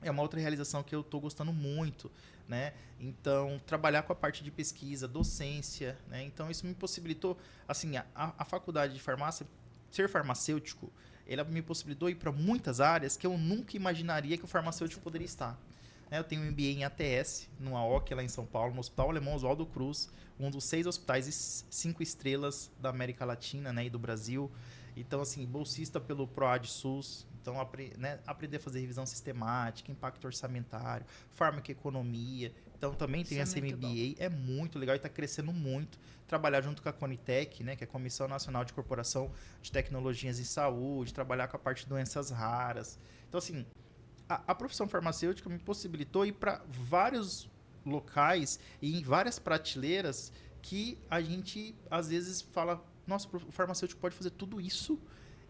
é uma outra realização que eu estou gostando muito, né? Então, trabalhar com a parte de pesquisa, docência, né? Então, isso me possibilitou... Assim, a faculdade de farmácia, ser farmacêutico, ela me possibilitou ir para muitas áreas que eu nunca imaginaria que o farmacêutico poderia estar. Eu tenho um MBA em ATS, no AOC, lá em São Paulo, no Hospital Alemão Oswaldo Cruz, um dos 6 hospitais 5 estrelas da América Latina, né, e do Brasil. Então, assim, bolsista pelo PROAD SUS. Então, aprender a fazer revisão sistemática, impacto orçamentário, farmacoeconomia. Então, também tem essa MBA, é muito legal e está crescendo muito. Trabalhar junto com a Conitec, né, que é a Comissão Nacional de Corporação de Tecnologias em Saúde, trabalhar com a parte de doenças raras. Então, assim... A profissão farmacêutica me possibilitou ir para vários locais e em várias prateleiras que a gente, às vezes, fala, nossa, o farmacêutico pode fazer tudo isso,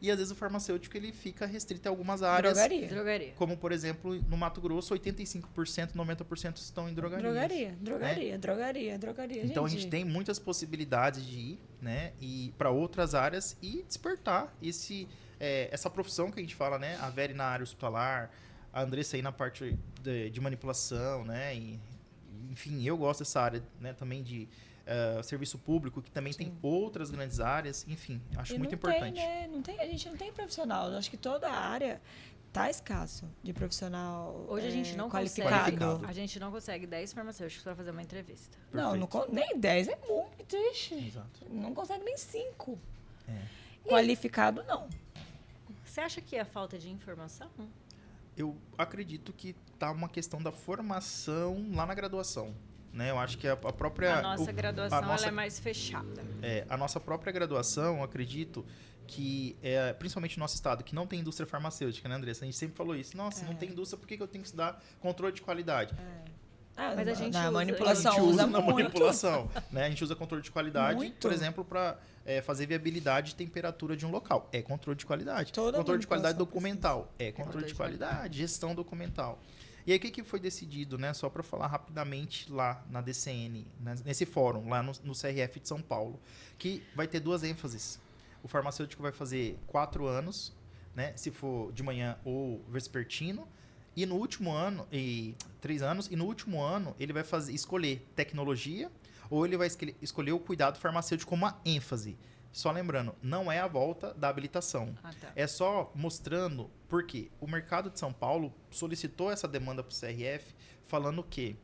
e às vezes o farmacêutico ele fica restrito a algumas áreas.
Drogaria.
Como, por exemplo, no Mato Grosso, 85%, 90% estão em drogarias.
Drogaria.
Então, a gente tem muitas possibilidades de ir, né, e para outras áreas e despertar essa profissão que a gente fala, né, a Veri na área hospitalar, a Andressa aí na parte de manipulação, né? Enfim, eu gosto dessa área, né? Também de serviço público, que também tem outras grandes áreas. Enfim, acho muito importante.
A gente não tem profissional. Eu acho que toda a área tá escasso de profissional
hoje a gente não
qualificado.
A gente não consegue 10 farmacêuticos para fazer uma entrevista.
Não, nem 10 é muito.
Exato.
Não consegue nem 5. Qualificado, não.
Você acha que é falta de informação?
Eu acredito que tá uma questão da formação lá na graduação, né? Eu acho que a própria...
A nossa graduação ela é mais fechada.
A nossa própria graduação, acredito que, principalmente no nosso estado, que não tem indústria farmacêutica, né, Andressa? A gente sempre falou isso. Nossa, não tem indústria, por que eu tenho que estudar controle de qualidade?
Mas a gente
usa
na
muito.
manipulação, né? A gente usa controle de qualidade,
Muito.
por exemplo, para fazer viabilidade e temperatura de um local. É controle de qualidade.
Toda
controle de qualidade
manipulação
documental. É controle de qualidade. Gestão documental. E aí, o que foi decidido, né? Só para falar rapidamente lá na DCN, nesse fórum, lá no CRF de São Paulo, que vai ter 2 ênfases. O farmacêutico vai fazer 4 anos, né? Se for de manhã ou vespertino. E no último ano, 3 anos, e no último ano ele vai escolher tecnologia ou ele vai escolher o cuidado farmacêutico como uma ênfase. Só lembrando, não é a volta da habilitação.
Tá.
É só mostrando porque o mercado de São Paulo solicitou essa demanda para o CRF, falando que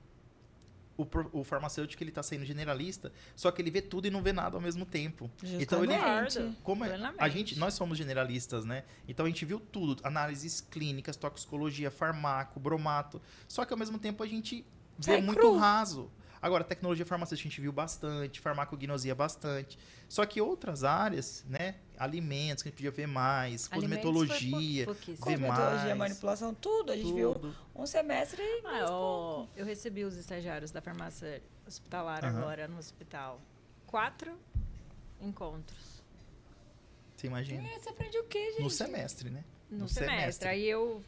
o farmacêutico ele está sendo generalista, só que ele vê tudo e não vê nada ao mesmo tempo.
Justamente.
Então
Plenamente.
nós somos generalistas, né? Então a gente viu tudo, análises clínicas, toxicologia, farmaco, bromato. Só que ao mesmo tempo a gente vê muito raso. Agora, tecnologia farmacêutica a gente viu bastante, farmacognosia bastante. Só que outras áreas, né? Alimentos que a gente podia ver mais, cosmetologia, ver mais.
Manipulação, tudo. A gente viu um semestre e
eu recebi os estagiários da farmácia hospitalar agora no hospital. 4 encontros.
Você imagina?
Você aprende o quê, gente?
No semestre, né?
no semestre. Aí eu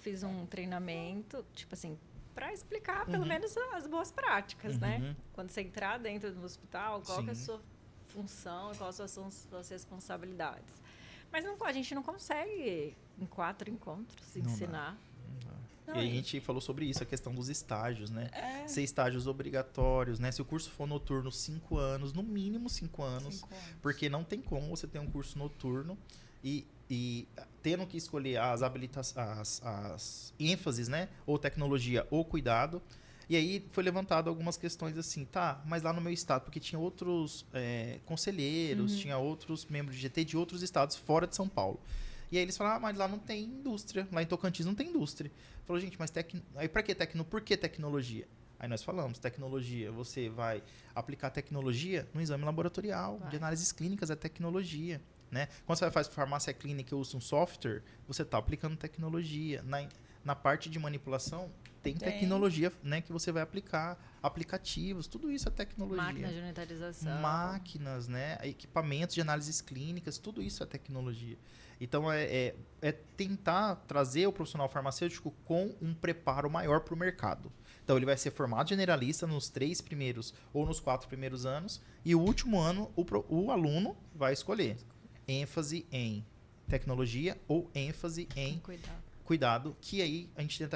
fiz um treinamento, tipo assim, para explicar pelo menos as boas práticas, né? Quando você entrar dentro do hospital, qual que é a sua função, quais são as suas responsabilidades. Mas a gente não consegue, em 4 encontros, ensinar.
Não, e aí a gente falou sobre isso, a questão dos estágios, né? Ser estágios obrigatórios, né? Se o curso for noturno, 5 anos, no mínimo 5 anos. Porque não tem como você ter um curso noturno e tendo que escolher as ênfases, né? Ou tecnologia ou cuidado. E aí foi levantado algumas questões assim, tá, mas lá no meu estado, porque tinha outros conselheiros, tinha outros membros de GT de outros estados fora de São Paulo. E aí eles falaram, mas lá não tem indústria, lá em Tocantins não tem indústria. Falou, gente, mas aí pra que por que tecnologia? Aí nós falamos, tecnologia, você vai aplicar tecnologia no exame laboratorial, de análises clínicas, é tecnologia. Né? Quando você faz farmácia clínica e usa um software, você está aplicando tecnologia. Na parte de manipulação, tem tecnologia, né, que você vai aplicar, aplicativos, tudo isso é tecnologia.
Máquinas de unitarização.
Máquinas, né, equipamentos de análises clínicas, tudo isso é tecnologia. Então, é tentar trazer o profissional farmacêutico com um preparo maior para o mercado. Então, ele vai ser formado generalista nos 3 primeiros ou nos 4 primeiros anos, e o último ano, o aluno vai escolher ênfase em tecnologia ou ênfase em cuidado, que aí a gente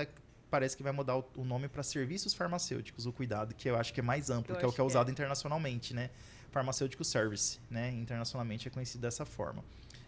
parece que vai mudar o nome para serviços farmacêuticos, o cuidado, que eu acho que é mais amplo, que é o que é usado internacionalmente, né? Farmacêutico service, né? Internacionalmente é conhecido dessa forma.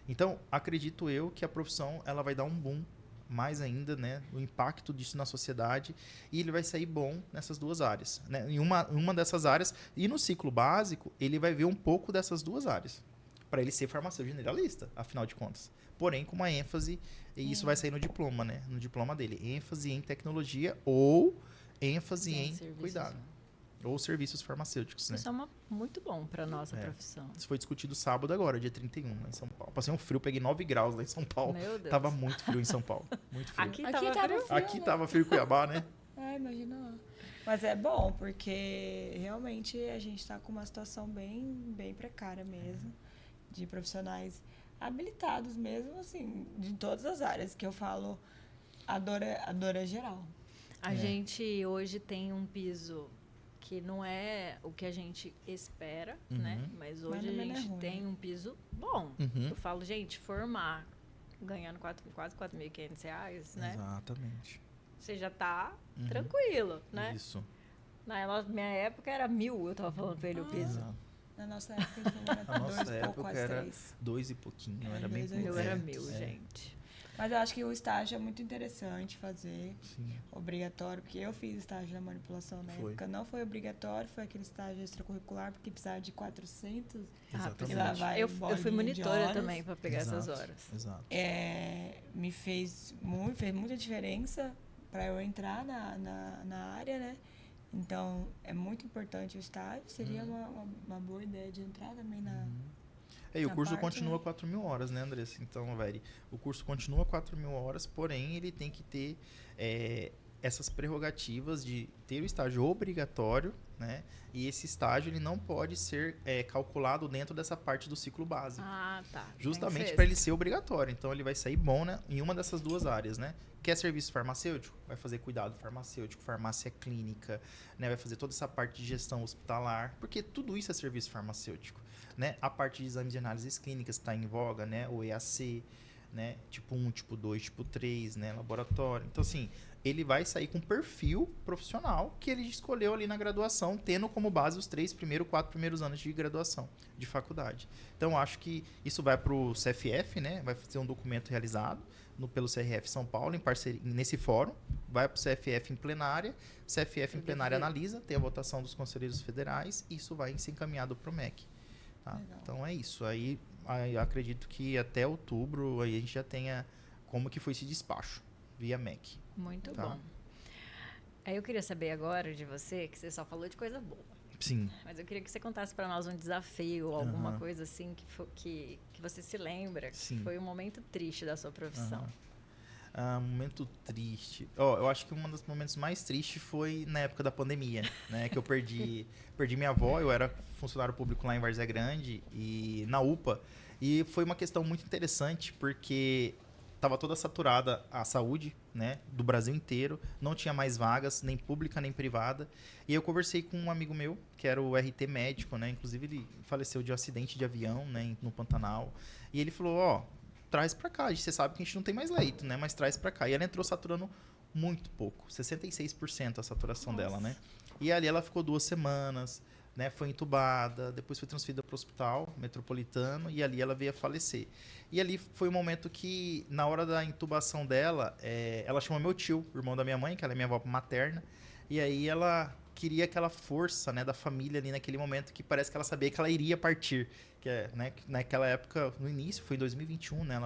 Então, acredito eu que a profissão ela vai dar um boom mais ainda, né? O impacto disso na sociedade, e ele vai sair bom nessas 2 áreas, né? Em uma dessas áreas, e no ciclo básico, ele vai ver um pouco dessas 2 áreas, para ele ser farmacêutico generalista, afinal de contas. Porém, com uma ênfase, e isso vai sair no diploma, né? No diploma dele. ênfase em tecnologia ou ênfase em cuidado. Ou serviços farmacêuticos, né?
Isso é muito bom para nossa profissão.
Isso foi discutido sábado agora, dia 31, lá em São Paulo. Passei um frio, peguei 9 graus lá em São Paulo.
Meu Deus.
Tava muito frio em São Paulo. Muito frio.
Aqui tava frio.
Aqui tava frio em Cuiabá, né?
Imagina. Mas é bom, porque realmente a gente está com uma situação bem precária mesmo, de profissionais habilitados mesmo, assim, de todas as áreas que eu falo, a dor é geral.
A gente hoje tem um piso que não é o que a gente espera, né? Mas hoje a gente tem um piso bom. Eu falo, gente, formar ganhando quase R$4.500, né?
Exatamente.
Você já tá tranquilo, né?
Isso.
Na minha época era 1.000, eu tava falando pra ele o piso.
Na nossa época
era 2 e pouquinho, era bem pouco.
Eu era 1.000, gente.
Mas eu acho que o estágio é muito interessante fazer,
Sim.
Obrigatório, porque eu fiz estágio na manipulação na época. Não foi obrigatório, foi aquele estágio extracurricular, porque precisava de 400.
Exatamente.
E lá vai
eu fui monitora também para pegar essas horas.
Exato.
Me fez muita diferença para eu entrar na área, né? Então, é muito importante o estágio. Seria uma boa ideia de entrar também na...
E o curso continua 4.000 horas, né, Andressa? Então, velho, o curso continua 4.000 horas, porém, ele tem que ter essas prerrogativas de ter o estágio obrigatório, né? E esse estágio, ele não pode ser calculado dentro dessa parte do ciclo básico.
Ah, tá.
Justamente para ele ser obrigatório. Então, ele vai sair bom, né, em uma dessas 2 áreas, né? Quer serviço farmacêutico? Vai fazer cuidado farmacêutico, farmácia clínica, né? Vai fazer toda essa parte de gestão hospitalar, porque tudo isso é serviço farmacêutico, né? A parte de exames de análises clínicas está em voga, né? O EAC, né? Tipo 1, tipo 2, tipo 3, né? Laboratório. Então, assim, ele vai sair com um perfil profissional que ele escolheu ali na graduação, tendo como base os 4 primeiros anos de graduação, de faculdade. Então, acho que isso vai para o CFF, né? Vai ser um documento realizado pelo CRF São Paulo, em parceria, nesse fórum, vai para o CFF em plenária, o CFF em plenária analisa, tem a votação dos conselheiros federais, e isso vai ser encaminhado para o MEC. Tá? Então, é isso. Aí, acredito que até outubro aí a gente já tenha como que foi esse despacho, via MEC.
Muito bom. Aí eu queria saber agora de você, que você só falou de coisa boa.
Sim.
Mas eu queria que você contasse para nós um desafio, alguma coisa assim que você se lembra, que foi um momento triste da sua profissão.
Momento triste. Eu acho que um dos momentos mais tristes foi na época da pandemia, né? Que eu perdi minha avó, eu era funcionário público lá em Várzea Grande, e na UPA. E foi uma questão muito interessante, porque tava toda saturada a saúde, né, do Brasil inteiro, não tinha mais vagas, nem pública nem privada. E eu conversei com um amigo meu, que era o RT médico, né, inclusive ele faleceu de um acidente de avião, né, no Pantanal. E ele falou, ó, traz pra cá, você sabe que a gente não tem mais leito, né, mas traz pra cá. E ela entrou saturando muito pouco, 66% a saturação dela, né. E ali ela ficou 2 semanas, né, foi entubada, depois foi transferida para o hospital metropolitano e ali ela veio a falecer. E ali foi o momento que, na hora da intubação dela, ela chamou meu tio, o irmão da minha mãe, que ela é minha avó materna, e aí ela queria aquela força, né, da família ali naquele momento que parece que ela sabia que ela iria partir. Que né, naquela época, no início, foi em 2021, né,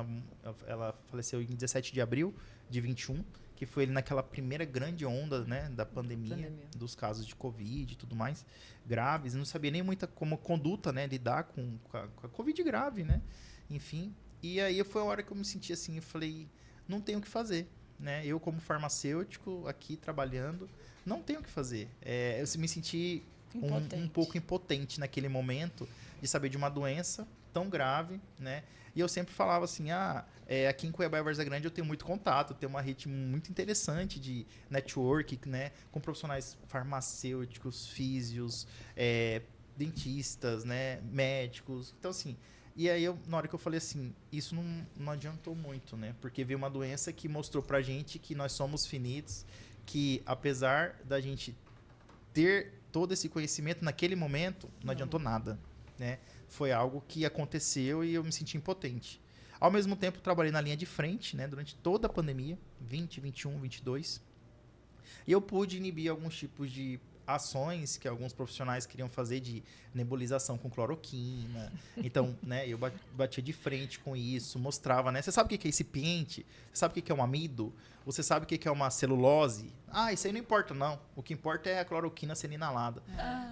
ela faleceu em 17 de abril de 21, que foi naquela primeira grande onda, né, da pandemia, dos casos de Covid e tudo mais, graves. Não sabia nem muita como conduta, né, lidar com a Covid grave, né, enfim. E aí foi a hora que eu me senti assim, eu falei, não tenho o que fazer, né, eu como farmacêutico aqui trabalhando, não tenho o que fazer. Eu me senti um pouco impotente naquele momento de saber de uma doença tão grave, né, e eu sempre falava assim, aqui em Cuiabá e Várzea Grande eu tenho muito contato, tenho uma rede muito interessante de network, né, com profissionais farmacêuticos, físios, dentistas, né, médicos. Então, assim, e aí na hora que eu falei assim, isso não adiantou muito, né, porque veio uma doença que mostrou pra gente que nós somos finitos, que apesar da gente ter todo esse conhecimento naquele momento, não adiantou nada, né. Foi algo que aconteceu e eu me senti impotente. Ao mesmo tempo, trabalhei na linha de frente, né, durante toda a pandemia, 20, 21, 22. E eu pude inibir alguns tipos de ações que alguns profissionais queriam fazer de nebulização com cloroquina. Então, né, eu batia de frente com isso, mostrava, né? Você sabe o que é excipiente? Você sabe o que é um amido? Você sabe o que é uma celulose? Isso aí não importa, não. O que importa é a cloroquina sendo inalada.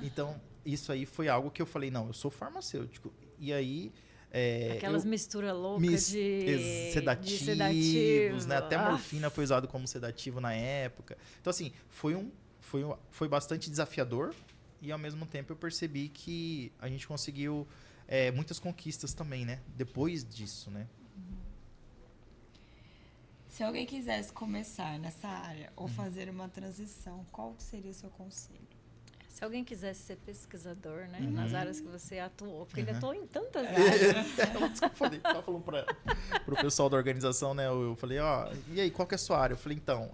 Então, isso aí foi algo que eu falei, não, eu sou farmacêutico. E aí...
Aquelas misturas loucas de
sedativos, né? Até morfina foi usado como sedativo na época. Então, assim, foi bastante desafiador e, ao mesmo tempo, eu percebi que a gente conseguiu muitas conquistas também, né? Depois disso, né?
Se alguém quisesse começar nessa área ou fazer uma transição, qual seria o seu conselho?
Se alguém quisesse ser pesquisador, né, nas áreas que você atuou, porque ele atuou em tantas áreas.
Desculpa, eu tava falando pro pessoal da organização, né, eu falei, e aí, qual que é a sua área? Eu falei, então,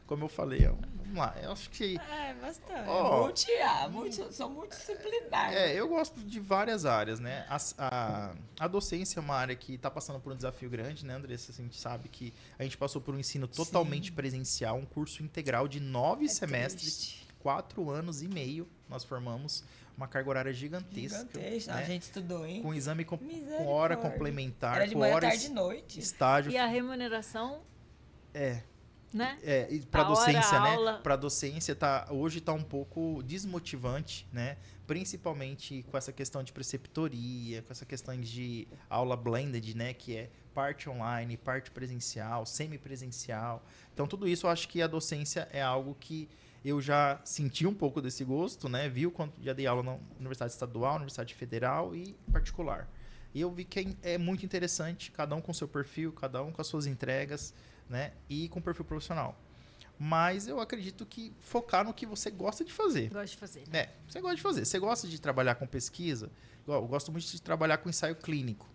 como eu falei, vamos lá, eu acho que...
bastante. Sou multidisciplinar.
Eu gosto de várias áreas, né, a docência é uma área que está passando por um desafio grande, né, Andressa? A gente sabe que a gente passou por um ensino totalmente presencial, um curso integral de 9 semestres.
Triste.
4 anos e meio, nós formamos uma carga horária gigantesca. Né?
A gente estudou, hein?
Com exame com hora complementar,
era de
com
manhã,
horas,
tarde e noite.
Estágio.
E a remuneração? Né?
Para docência, né? Para docência hoje tá um pouco desmotivante, né? Principalmente com essa questão de preceptoria, com essa questão de aula blended, né? Que é parte online, parte presencial, semipresencial. Então tudo isso eu acho que a docência é algo que eu já senti um pouco desse gosto, né? Vi o quanto já dei aula na Universidade Estadual, Universidade Federal e particular. E eu vi que é muito interessante, cada um com seu perfil, cada um com as suas entregas, né? E com perfil profissional. Mas eu acredito que focar no que você gosta de fazer.
Gosto de fazer.
Você gosta de fazer. Você gosta de trabalhar com pesquisa? Eu gosto muito de trabalhar com ensaio clínico.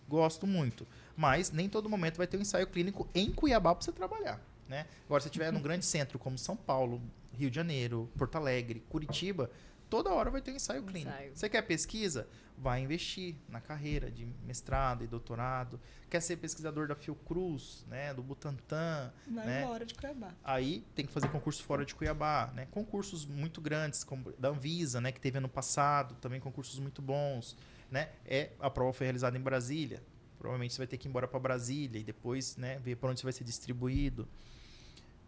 Gosto muito. Mas nem todo momento vai ter um ensaio clínico em Cuiabá para você trabalhar. Né? Agora, se você estiver num grande centro como São Paulo, Rio de Janeiro, Porto Alegre, Curitiba, toda hora vai ter um ensaio clínico. Você quer pesquisa? Vai investir na carreira de mestrado e doutorado. Quer ser pesquisador da Fiocruz, né? Do Butantan.
Vai embora de Cuiabá.
Aí tem que fazer concurso fora de Cuiabá. Né? Concursos muito grandes, como da Anvisa, né? Que teve ano passado, também concursos muito bons. Né? A prova foi realizada em Brasília. Provavelmente você vai ter que ir embora para Brasília e depois, né, ver para onde você vai ser distribuído.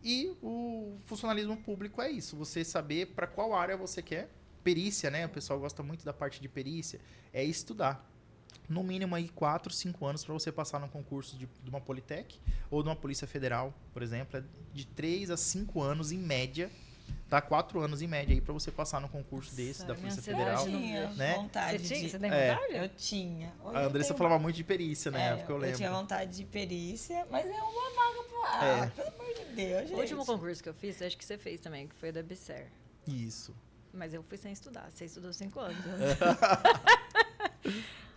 E o funcionalismo público é isso, você saber para qual área você quer. Perícia, né? O pessoal gosta muito da parte de perícia. É estudar. No mínimo aí 4, 5 anos para você passar num concurso de uma Politec ou de uma Polícia Federal, por exemplo. É de 3 a 5 anos, em média, tá 4 anos em média aí para você passar no concurso desse da Polícia Federal.
Tinha
né?
vontade
Você
de...
tem vontade?
Eu tinha. Hoje
A
eu
Andressa
tenho
falava muito de perícia, na época, eu
eu
lembro.
tinha vontade de perícia, mas é uma vaga pro ar, pelo amor de Deus, gente.
O último concurso que eu fiz, acho que você fez também, que foi da BSER.
Isso.
Mas eu fui sem estudar. Você estudou 5 anos. Né? Pra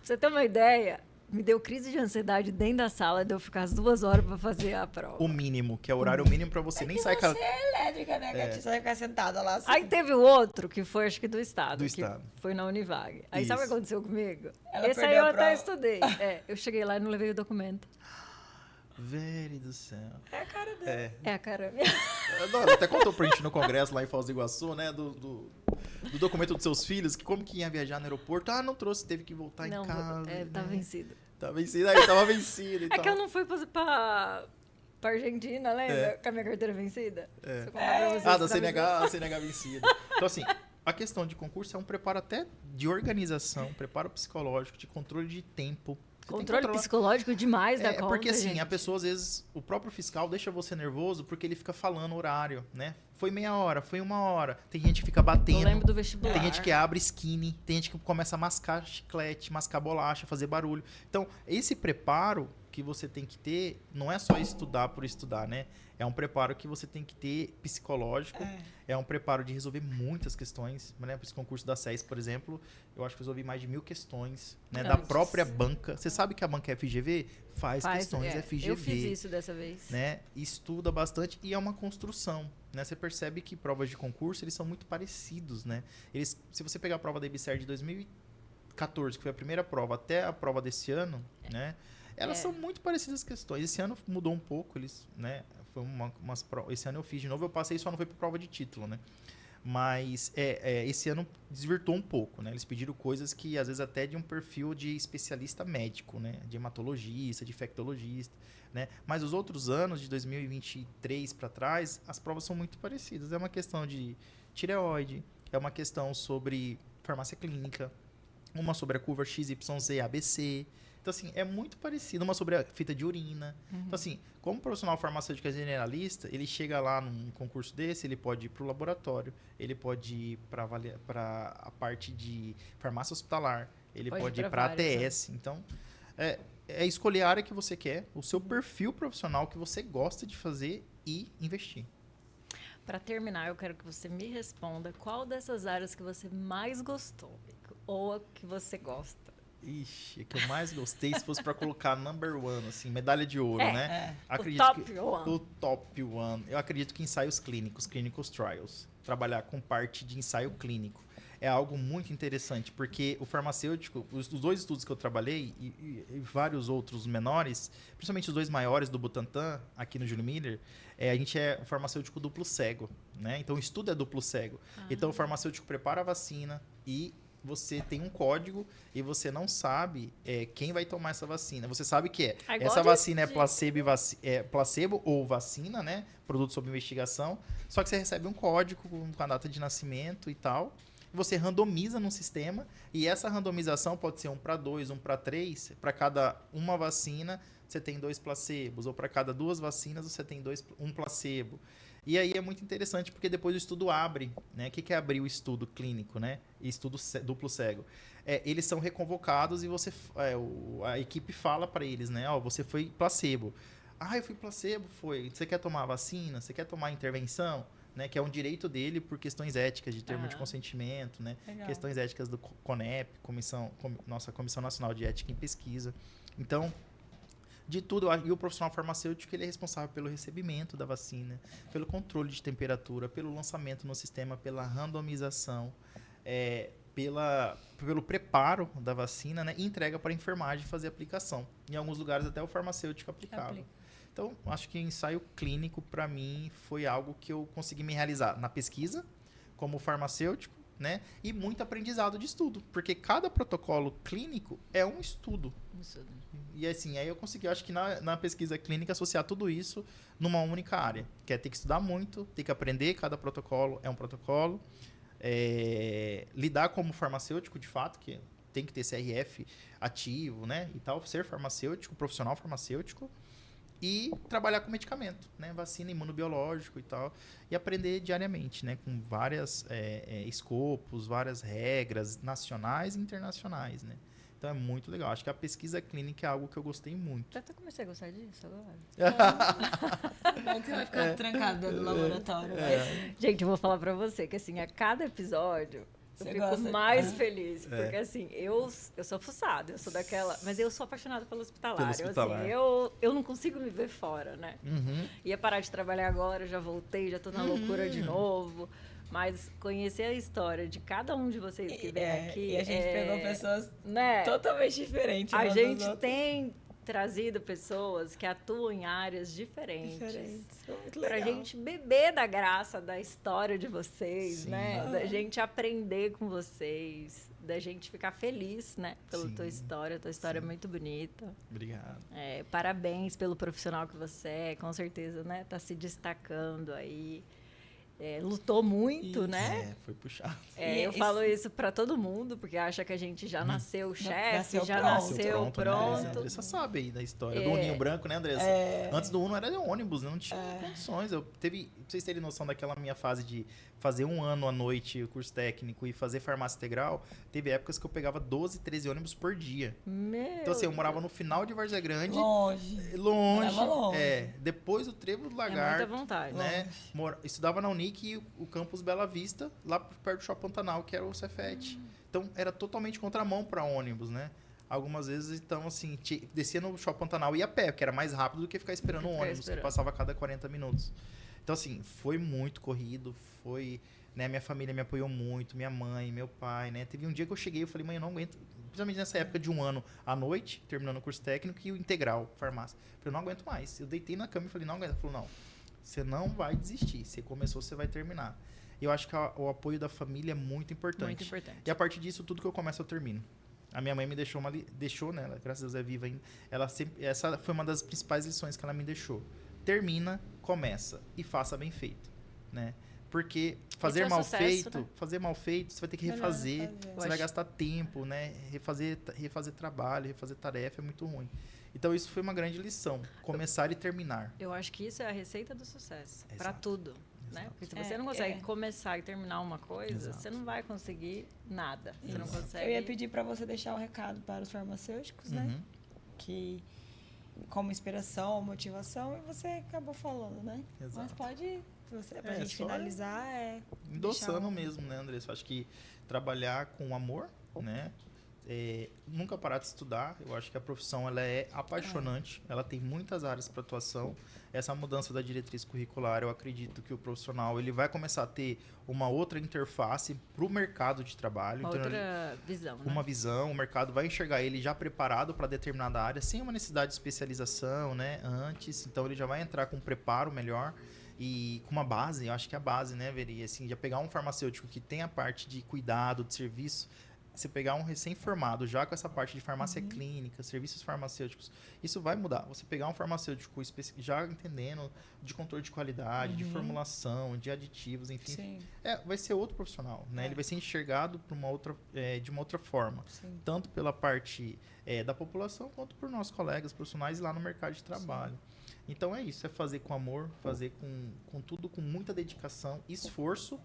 você ter uma ideia, me deu crise de ansiedade dentro da sala de eu ficar as 2 horas pra fazer a prova.
O mínimo, que é o horário mínimo para você. Nem sai com a...
Você é elétrica, né, gatinha? Você vai ficar sentada lá assim.
Aí teve o outro, que foi acho que do Estado.
Do
que
Estado.
foi na Univag. Aí sabe o que
Isso.
aconteceu comigo?
Ela
Esse aí
perdeu
eu
a
até
prova.
estudei. Eu cheguei lá e não levei o documento.
Velho do céu.
É a cara dela.
É a cara minha.
Ela até contou pra gente no congresso lá em Foz do Iguaçu, né? Do documento dos seus filhos, que como que ia viajar no aeroporto. Ah, não trouxe, teve que voltar
Não,
em casa.
tava
né?
vencido.
Tá vencido, aí tava vencido e
É
tal.
que eu não fui pra Argentina, lembra? Com a minha carteira vencida.
É.
Se eu contar pra vocês,
Ah, da
tá
CNH, a CNH vencida. Então, assim, a questão de concurso é um preparo até de organização, preparo psicológico, de controle de tempo. Você tem que
Controle
controlar-
psicológico demais da conta,
porque assim,
gente.
a pessoa às vezes, o próprio fiscal deixa você nervoso porque ele fica falando horário, né? Foi meia hora, foi 1 hora. Tem gente que fica
Eu
batendo.
lembro do vestibular.
Tem gente que abre skinny, tem gente que começa a mascar chiclete, mascar bolacha, fazer barulho. Então, esse preparo que você tem que ter, não é só estudar por estudar, né? É um preparo que você tem que ter psicológico, é um preparo de resolver muitas questões. Né? Esse concurso da SES, por exemplo, eu acho que resolvi mais de 1000 questões, né? Da
Antes.
própria banca. Você sabe que a banca FGV faz questões FGV.
Eu fiz isso dessa vez.
Né? Estuda bastante e é uma construção, né? Você percebe que provas de concurso, eles são muito parecidos, né? Se você pegar a prova da IBSER de 2014, que foi a primeira prova, até a prova desse ano, né? Elas são muito parecidas as questões. Esse ano mudou um pouco, né? Foi esse ano eu fiz de novo, eu passei, só não foi para prova de título, né? Mas esse ano desvirtuou um pouco, né? Eles pediram coisas que, às vezes, até de um perfil de especialista médico, né? De hematologista, de infectologista, né? Mas os outros anos, de 2023 para trás, as provas são muito parecidas. É uma questão de tireoide, é uma questão sobre farmácia clínica, uma sobre a curva XYZ ABC. Então, assim, é muito parecido. Uma sobre a fita de urina. Então, assim, como profissional farmacêutico generalista, ele chega lá num concurso desse, ele pode ir para o laboratório, ele pode ir para a parte de farmácia hospitalar, ele pode ir para a ATS. Então, é escolher a área que você quer, o seu perfil profissional que você gosta de fazer e investir.
Para terminar, eu quero que você me responda qual dessas áreas que você mais gostou ou a que você gosta.
Ixi, a que eu mais gostei se fosse para colocar number one, assim, medalha de ouro, né?
O top one.
O top one. Eu acredito que ensaios clínicos, clinical trials, trabalhar com parte de ensaio clínico, é algo muito interessante, porque o farmacêutico, os 2 estudos que eu trabalhei e vários outros menores, principalmente os 2 maiores do Butantan, aqui no Júlio Miller, a gente é farmacêutico duplo cego, né? Então o estudo é duplo cego. Então o farmacêutico prepara a vacina e você tem um código e você não sabe quem vai tomar essa vacina. Você sabe que essa vacina é placebo ou vacina, né? Produto sob investigação. Só que você recebe um código com a data de nascimento e tal. Você randomiza num sistema e essa randomização pode ser 1 para 2, 1 para 3. Para cada uma vacina, você tem 2 placebos. Ou para cada 2 vacinas, você tem 1 placebo. E aí é muito interessante porque depois o estudo abre, né? O que é abrir o estudo clínico, né? Estudo duplo cego. Eles são reconvocados e a equipe fala para eles, né? Você foi placebo. Ah, eu fui placebo, foi. Você quer tomar a vacina? Você quer tomar a intervenção? Né? Que é um direito dele por questões éticas de termo de consentimento, né? Questões éticas do CONEP, nossa Comissão Nacional de Ética em Pesquisa. Então, de tudo, e o profissional farmacêutico ele é responsável pelo recebimento da vacina, pelo controle de temperatura, pelo lançamento no sistema, pela randomização, pelo preparo da vacina, né? E entrega para a enfermagem fazer a aplicação. Em alguns lugares até o farmacêutico aplicava. Então, acho que ensaio clínico, para mim, foi algo que eu consegui me realizar na pesquisa, como farmacêutico, né? E muito aprendizado de estudo, porque cada protocolo clínico é um estudo. E assim, aí eu consegui, acho que na pesquisa clínica, associar tudo isso numa única área, que é ter que estudar muito, ter que aprender, cada protocolo é um protocolo, lidar como farmacêutico, de fato, que tem que ter CRF ativo, né? E tal, ser farmacêutico, profissional farmacêutico, e trabalhar com medicamento, né? Vacina, imunobiológico e tal. E aprender diariamente, né? Com várias escopos, várias regras nacionais e internacionais, né? Então é muito legal. Acho que a pesquisa clínica é algo que eu gostei muito.
Eu até comecei a gostar disso agora.
Bom que você vai ficar trancado dentro do laboratório.
Gente, eu vou falar pra você que, assim, a cada episódio eu
Você
fico
gosta?
mais feliz. Porque, assim, eu sou fuçada, eu sou daquela... Mas eu sou apaixonada pelo hospitalar.
Pelo hospitalar.
Assim, eu não consigo me ver fora, né?
Uhum.
Ia parar de trabalhar agora, já voltei, já tô na loucura de novo. Mas conhecer a história de cada um de vocês que vem aqui...
E a gente pegou pessoas
né?
totalmente diferentes.
A
umas das
gente
outras.
tem trazido pessoas que atuam em áreas diferentes.
Foi muito
Pra
legal.
gente beber da graça da história de vocês,
Sim.
né? Da gente aprender com vocês, da gente ficar feliz, né? Pela
Sim.
tua história. Tua história é
Sim.
muito bonita.
Obrigado.
Parabéns pelo profissional que você é, com certeza, né? Tá se destacando aí. Lutou muito,
Isso.
né?
Foi puxado.
Eu falo isso pra todo mundo, porque acha que a gente já nasceu chefe,
nasceu
já
pronto.
nasceu pronto.
Né? A Andressa sabe aí da história do Uninho Branco, né, Andressa? Antes do Uno era ônibus, não tinha condições. Pra vocês terem noção daquela minha fase de fazer 1 ano à noite o curso técnico e fazer farmácia integral, teve épocas que eu pegava 12, 13 ônibus por dia. Então, assim, eu morava no final de Várzea Grande.
Longe.
Longe.
Morava longe.
Depois do Trevo do
É muita
Lagarto.
vontade.
Né? Estudava na Unic e o campus Bela Vista, lá perto do Shopping Pantanal, que era o Cefet. Então, era totalmente contramão para ônibus, né? Algumas vezes, então, assim, descia no Shopping Pantanal e ia a pé, porque era mais rápido do que ficar esperando um ônibus, que passava a cada 40 minutos. Então, assim, foi muito corrido, né? Minha família me apoiou muito, minha mãe, meu pai, né? Teve um dia que eu cheguei e falei, mãe, eu não aguento, principalmente nessa época de 1 ano à noite, terminando o curso técnico e o integral, farmácia. Eu falei, eu não aguento mais. Eu deitei na cama e falei, não aguento. Ela falou, não, você não vai desistir, você começou, você vai terminar. E eu acho que o apoio da família é muito importante.
Muito importante.
E a partir disso, tudo que eu começo, eu termino. A minha mãe me deixou, né? Ela, graças a Deus, é viva ainda. Essa foi uma das principais lições que ela me deixou. Termina, começa e faça bem feito, né? Porque fazer mal feito, você vai ter que refazer, você vai gastar tempo, né? Refazer trabalho, refazer tarefa é muito ruim. Então isso foi uma grande lição, começar e terminar.
Eu acho que isso é a receita do sucesso, para
Exato.
tudo, né? Porque se você não consegue começar e terminar uma coisa, você não vai conseguir nada. Você não consegue.
Eu ia pedir para você deixar um recado para os farmacêuticos, né? Que como inspiração, motivação, e você acabou falando, né?
Exato.
Mas pode, pra gente finalizar,
endossando mesmo, né, Andressa? Eu acho que trabalhar com amor, né? Nunca parar de estudar. Eu acho que a profissão ela é apaixonante, ela tem muitas áreas para atuação. Essa mudança da diretriz curricular, eu acredito que o profissional ele vai começar a ter uma outra interface para o mercado de trabalho.
Uma outra visão, né?
Uma visão, o mercado vai enxergar ele já preparado para determinada área, sem uma necessidade de especialização, né, antes. Então ele já vai entrar com um preparo melhor e com uma base, eu acho que é a base, né, Veri? Assim, já pegar um farmacêutico que tem a parte de cuidado, de serviço, você pegar um recém-formado já com essa parte de farmácia clínica, serviços farmacêuticos, isso vai mudar. Você pegar um farmacêutico já entendendo de controle de qualidade, de formulação, de aditivos, enfim, vai ser outro profissional, né? Ele vai ser enxergado por de uma outra forma, tanto pela parte da população quanto por nossos colegas profissionais lá no mercado de trabalho. Então é isso, é fazer com amor, fazer com tudo, com muita dedicação, esforço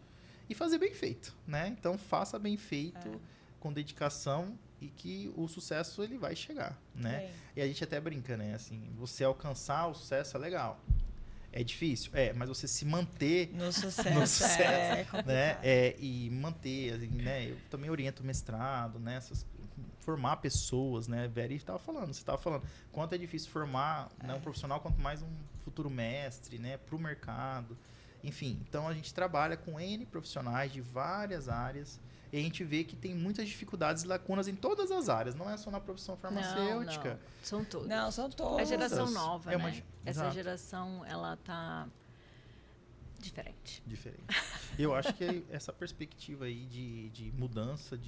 e fazer bem feito, né? Então faça bem feito, com dedicação e que o sucesso ele vai chegar, né? E a gente até brinca, né? Assim, você alcançar o sucesso é legal. É difícil? Mas você se manter
no sucesso,
né? E manter, assim, né? Eu também oriento o mestrado, né? Formar pessoas, né? Veri você estava falando, quanto é difícil formar né, um profissional, quanto mais um futuro mestre, né? Para o mercado. Enfim, então a gente trabalha com N profissionais de várias áreas e a gente vê que tem muitas dificuldades e lacunas em todas as áreas, não é só na profissão farmacêutica.
Não. São todos.
Não, são todos.
É a geração nova, né? Essa
Exato.
geração, ela tá diferente.
Eu acho que essa perspectiva aí de mudança,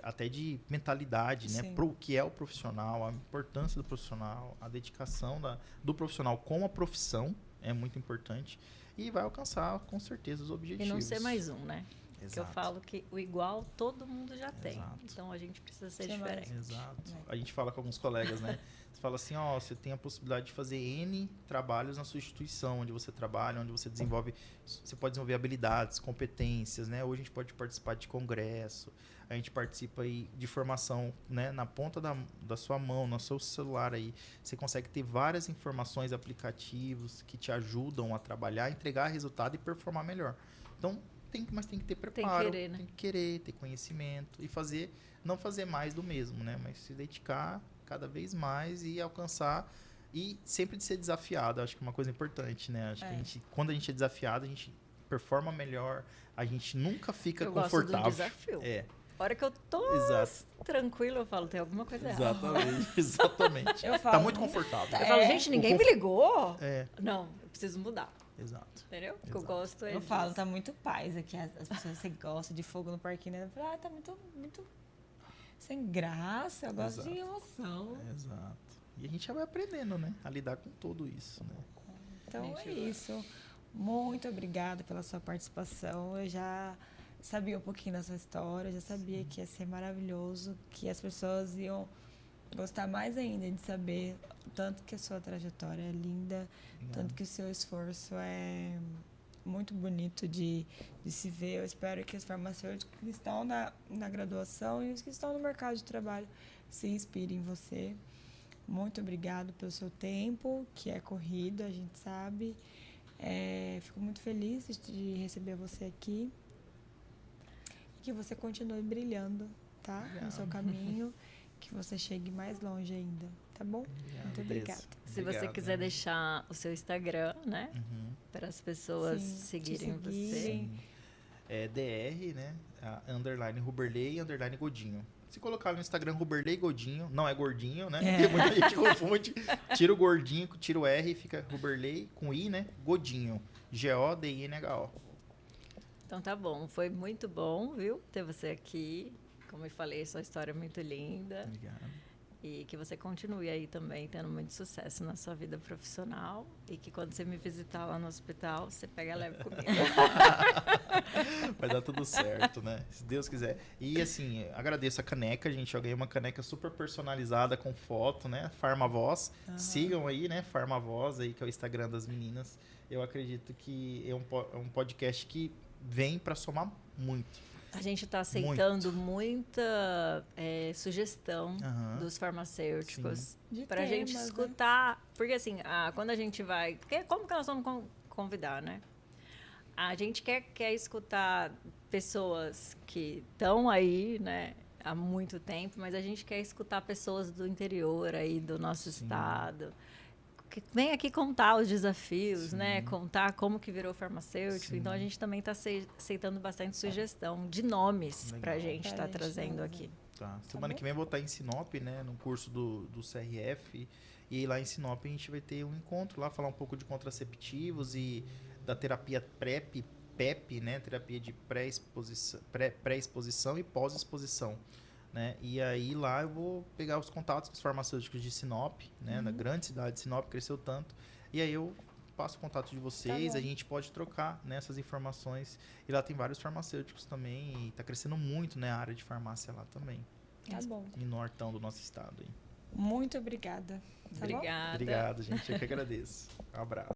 até de mentalidade, né? Pro que é o profissional, a importância do profissional, a dedicação do profissional com a profissão é muito importante e vai alcançar, com certeza, os objetivos.
E não ser mais um, né? Porque eu falo que o igual todo mundo já tem. Então a gente precisa ser diferente.
Exato. A gente fala com alguns colegas, né? Você fala assim, ó, você tem a possibilidade de fazer N trabalhos na sua instituição, onde você trabalha, onde você desenvolve, você pode desenvolver habilidades, competências, né? Hoje a gente pode participar de congresso, a gente participa aí de formação, né? Na ponta da sua mão, no seu celular aí, você consegue ter várias informações, aplicativos que te ajudam a trabalhar, entregar resultado e performar melhor. Então, mas tem que ter preparo,
tem que querer, né?
Tem que querer, ter conhecimento e não fazer mais do mesmo, né? Mas se dedicar cada vez mais e alcançar e sempre de ser desafiado, acho que é uma coisa importante, né? Acho que quando a gente é desafiado, a gente performa melhor, a gente nunca fica confortável.
Gosto do desafio. A hora que eu tô tranquilo, eu falo, tem alguma coisa errada.
Exatamente.
Eu falo,
tá muito confortável.
Eu falo, gente, ninguém me ligou.
É.
Não, eu preciso mudar.
Exato.
Entendeu? O que eu gosto
Eu falo, tá muito paz aqui. As pessoas, você gosta de fogo no parquinho, né? Eu falo, tá muito sem graça. Eu gosto de emoção.
Exato. E a gente já vai aprendendo, né? A lidar com tudo isso, né?
Então é isso. Muito obrigada pela sua participação. Eu já sabia um pouquinho da sua história, já sabia que ia ser maravilhoso, que as pessoas iam gostar mais ainda de saber tanto que a sua trajetória é linda, tanto que o seu esforço é muito bonito de se ver. Eu espero que os farmacêuticos que estão na graduação e os que estão no mercado de trabalho se inspirem em você. Muito obrigado pelo seu tempo, que é corrido, a gente sabe. Fico muito feliz de receber você aqui. E que você continue brilhando, tá? No seu caminho. Que você chegue mais longe ainda, tá bom? Muito obrigada.
Se você quiser deixar o seu Instagram, né? Para as pessoas seguirem você.
É DR, né? _ Huberley, _ Godinho. Se colocar no Instagram Huberley Godinho, não é gordinho, né? Porque muita gente confunde. Tira o gordinho, tira o R e fica Huberley com I, né? Godinho. Godinho.
Então tá bom. Foi muito bom, viu? Ter você aqui. Como eu falei, sua história é muito linda.
Obrigado.
E que você continue aí também tendo muito sucesso na sua vida profissional. E que quando você me visitar lá no hospital, você pega leve comigo.
Vai dar tudo certo, né? Se Deus quiser. E assim, agradeço a caneca, gente. Eu ganhei uma caneca super personalizada com foto, né? Farmavoz. Sigam aí, né? Farmavoz aí, que é o Instagram das meninas. Eu acredito que é um podcast que vem para somar muito.
A gente está aceitando muita sugestão dos farmacêuticos para a gente escutar. Né? Porque assim, quando a gente vai... Como que nós vamos convidar, né? A gente quer escutar pessoas que estão aí, né? Há muito tempo, mas a gente quer escutar pessoas do interior aí do nosso estado. Que vem aqui contar os desafios, né? Contar como que virou farmacêutico. Então, a gente também está aceitando bastante sugestão de nomes para a gente estar trazendo aqui.
Tá. Semana que vem eu vou estar em Sinop, né? No curso do CRF. E lá em Sinop a gente vai ter um encontro lá, falar um pouco de contraceptivos e da terapia PEP, né? Terapia de pré-exposição e pós-exposição. Né? E aí lá eu vou pegar os contatos dos farmacêuticos de Sinop, né? Na grande cidade de Sinop, cresceu tanto. E aí eu passo o contato de vocês, a gente pode trocar, né, essas informações. E lá tem vários farmacêuticos também, e está crescendo muito, né, a área de farmácia lá também.
Tá bom.
E no nortão do nosso estado aí.
Muito obrigada.
Obrigada.
Obrigado, gente. Eu que agradeço. Um abraço.